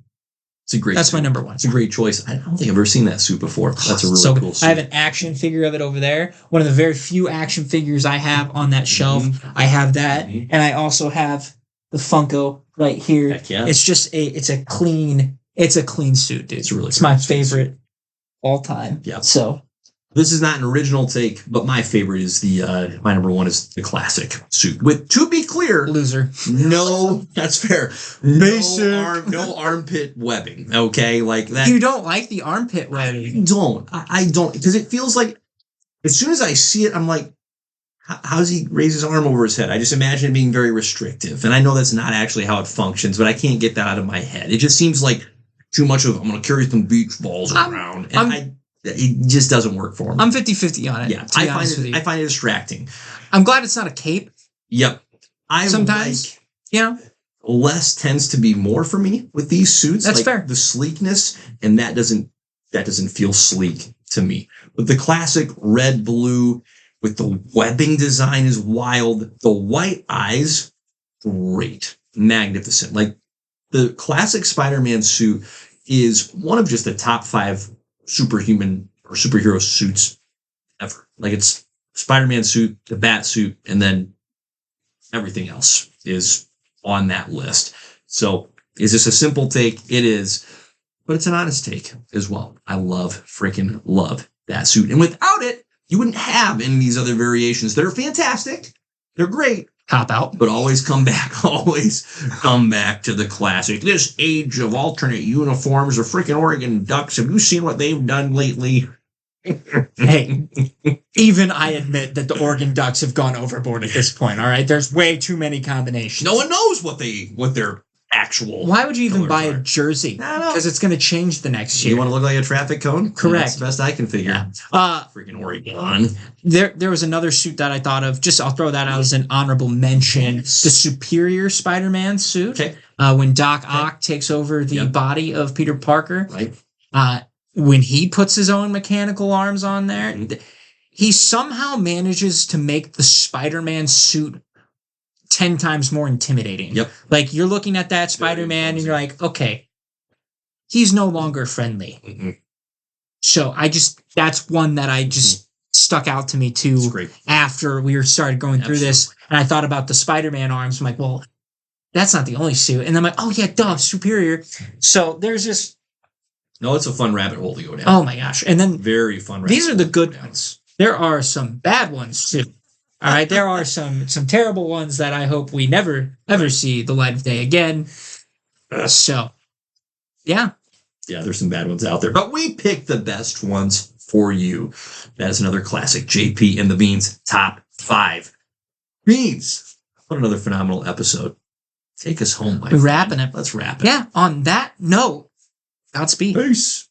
It's a great. That's suit. my number one. It's a great choice. I don't think I've ever seen that suit before. That's a really so cool suit. I have an action figure of it over there. One of the very few action figures I have on that shelf. I have that, and I also have the Funko right here. Heck yeah. It's just it's a clean suit, dude. It's really it's my great suit. favorite all time. Yeah. So this is not an original take, but my favorite is my number one is the classic suit. With, to be clear, loser. no, that's fair. No armpit webbing. Okay, like that. You don't like the armpit webbing? I don't, because it feels like as soon as I see it, I'm like, how does he raise his arm over his head? I just imagine it being very restrictive, and I know that's not actually how it functions, but I can't get that out of my head. It just seems like too much of I'm going to carry some beach balls around, and it just doesn't work for me. I'm 50-50 on it. Yeah, I find it distracting. I'm glad it's not a cape. Yep. Sometimes, less tends to be more for me with these suits. That's like fair. The sleekness, and that doesn't feel sleek to me. But the classic red, blue with the webbing design is wild. The white eyes, great, magnificent. Like the classic Spider-Man suit is one of just the top 5 superhuman or superhero suits ever. Like it's Spider-Man suit, the Bat suit, and then everything else is on that list. So is this a simple take? It is, but it's an honest take as well. I freaking love that suit. And without it, you wouldn't have any of these other variations that are fantastic. They're great. Cop out. But always come back to the classic. This age of alternate uniforms or freaking Oregon Ducks. Have you seen what they've done lately? Hey, even I admit that the Oregon Ducks have gone overboard at this point. All right, there's way too many combinations. No one knows what their actual. Why would you even colors buy are. a jersey? I don't know. Because it's going to change the next year. You want to look like a traffic cone? Correct. That's the best I can figure. Yeah. Freaking Oregon. There was another suit that I thought of. Just I'll throw that out as an honorable mention. The Superior Spider-Man suit. Okay. When Doc Ock takes over the body of Peter Parker. Right. When he puts his own mechanical arms on there, he somehow manages to make the Spider-Man suit 10 times more intimidating. Yep. Like you're looking at that Spider-Man and you're like, okay, he's no longer friendly. Mm-hmm. So that's one that I just stuck out to me too after we started going through this. And I thought about the Spider-Man arms. I'm like, well, that's not the only suit. And I'm like, oh yeah, duh, Superior. So there's just. No, it's a fun rabbit hole to go down. Oh my gosh. And then very fun. These are the good ones. There are some bad ones too. All right. There are some terrible ones that I hope we never, ever see the light of day again. So, yeah. Yeah, there's some bad ones out there. But we picked the best ones for you. That is another classic. JP and the Beans Top 5. Beans, what another phenomenal episode. Take us home, my friend. Wrapping it. Let's wrap it. Yeah. On that note, Godspeed. Peace.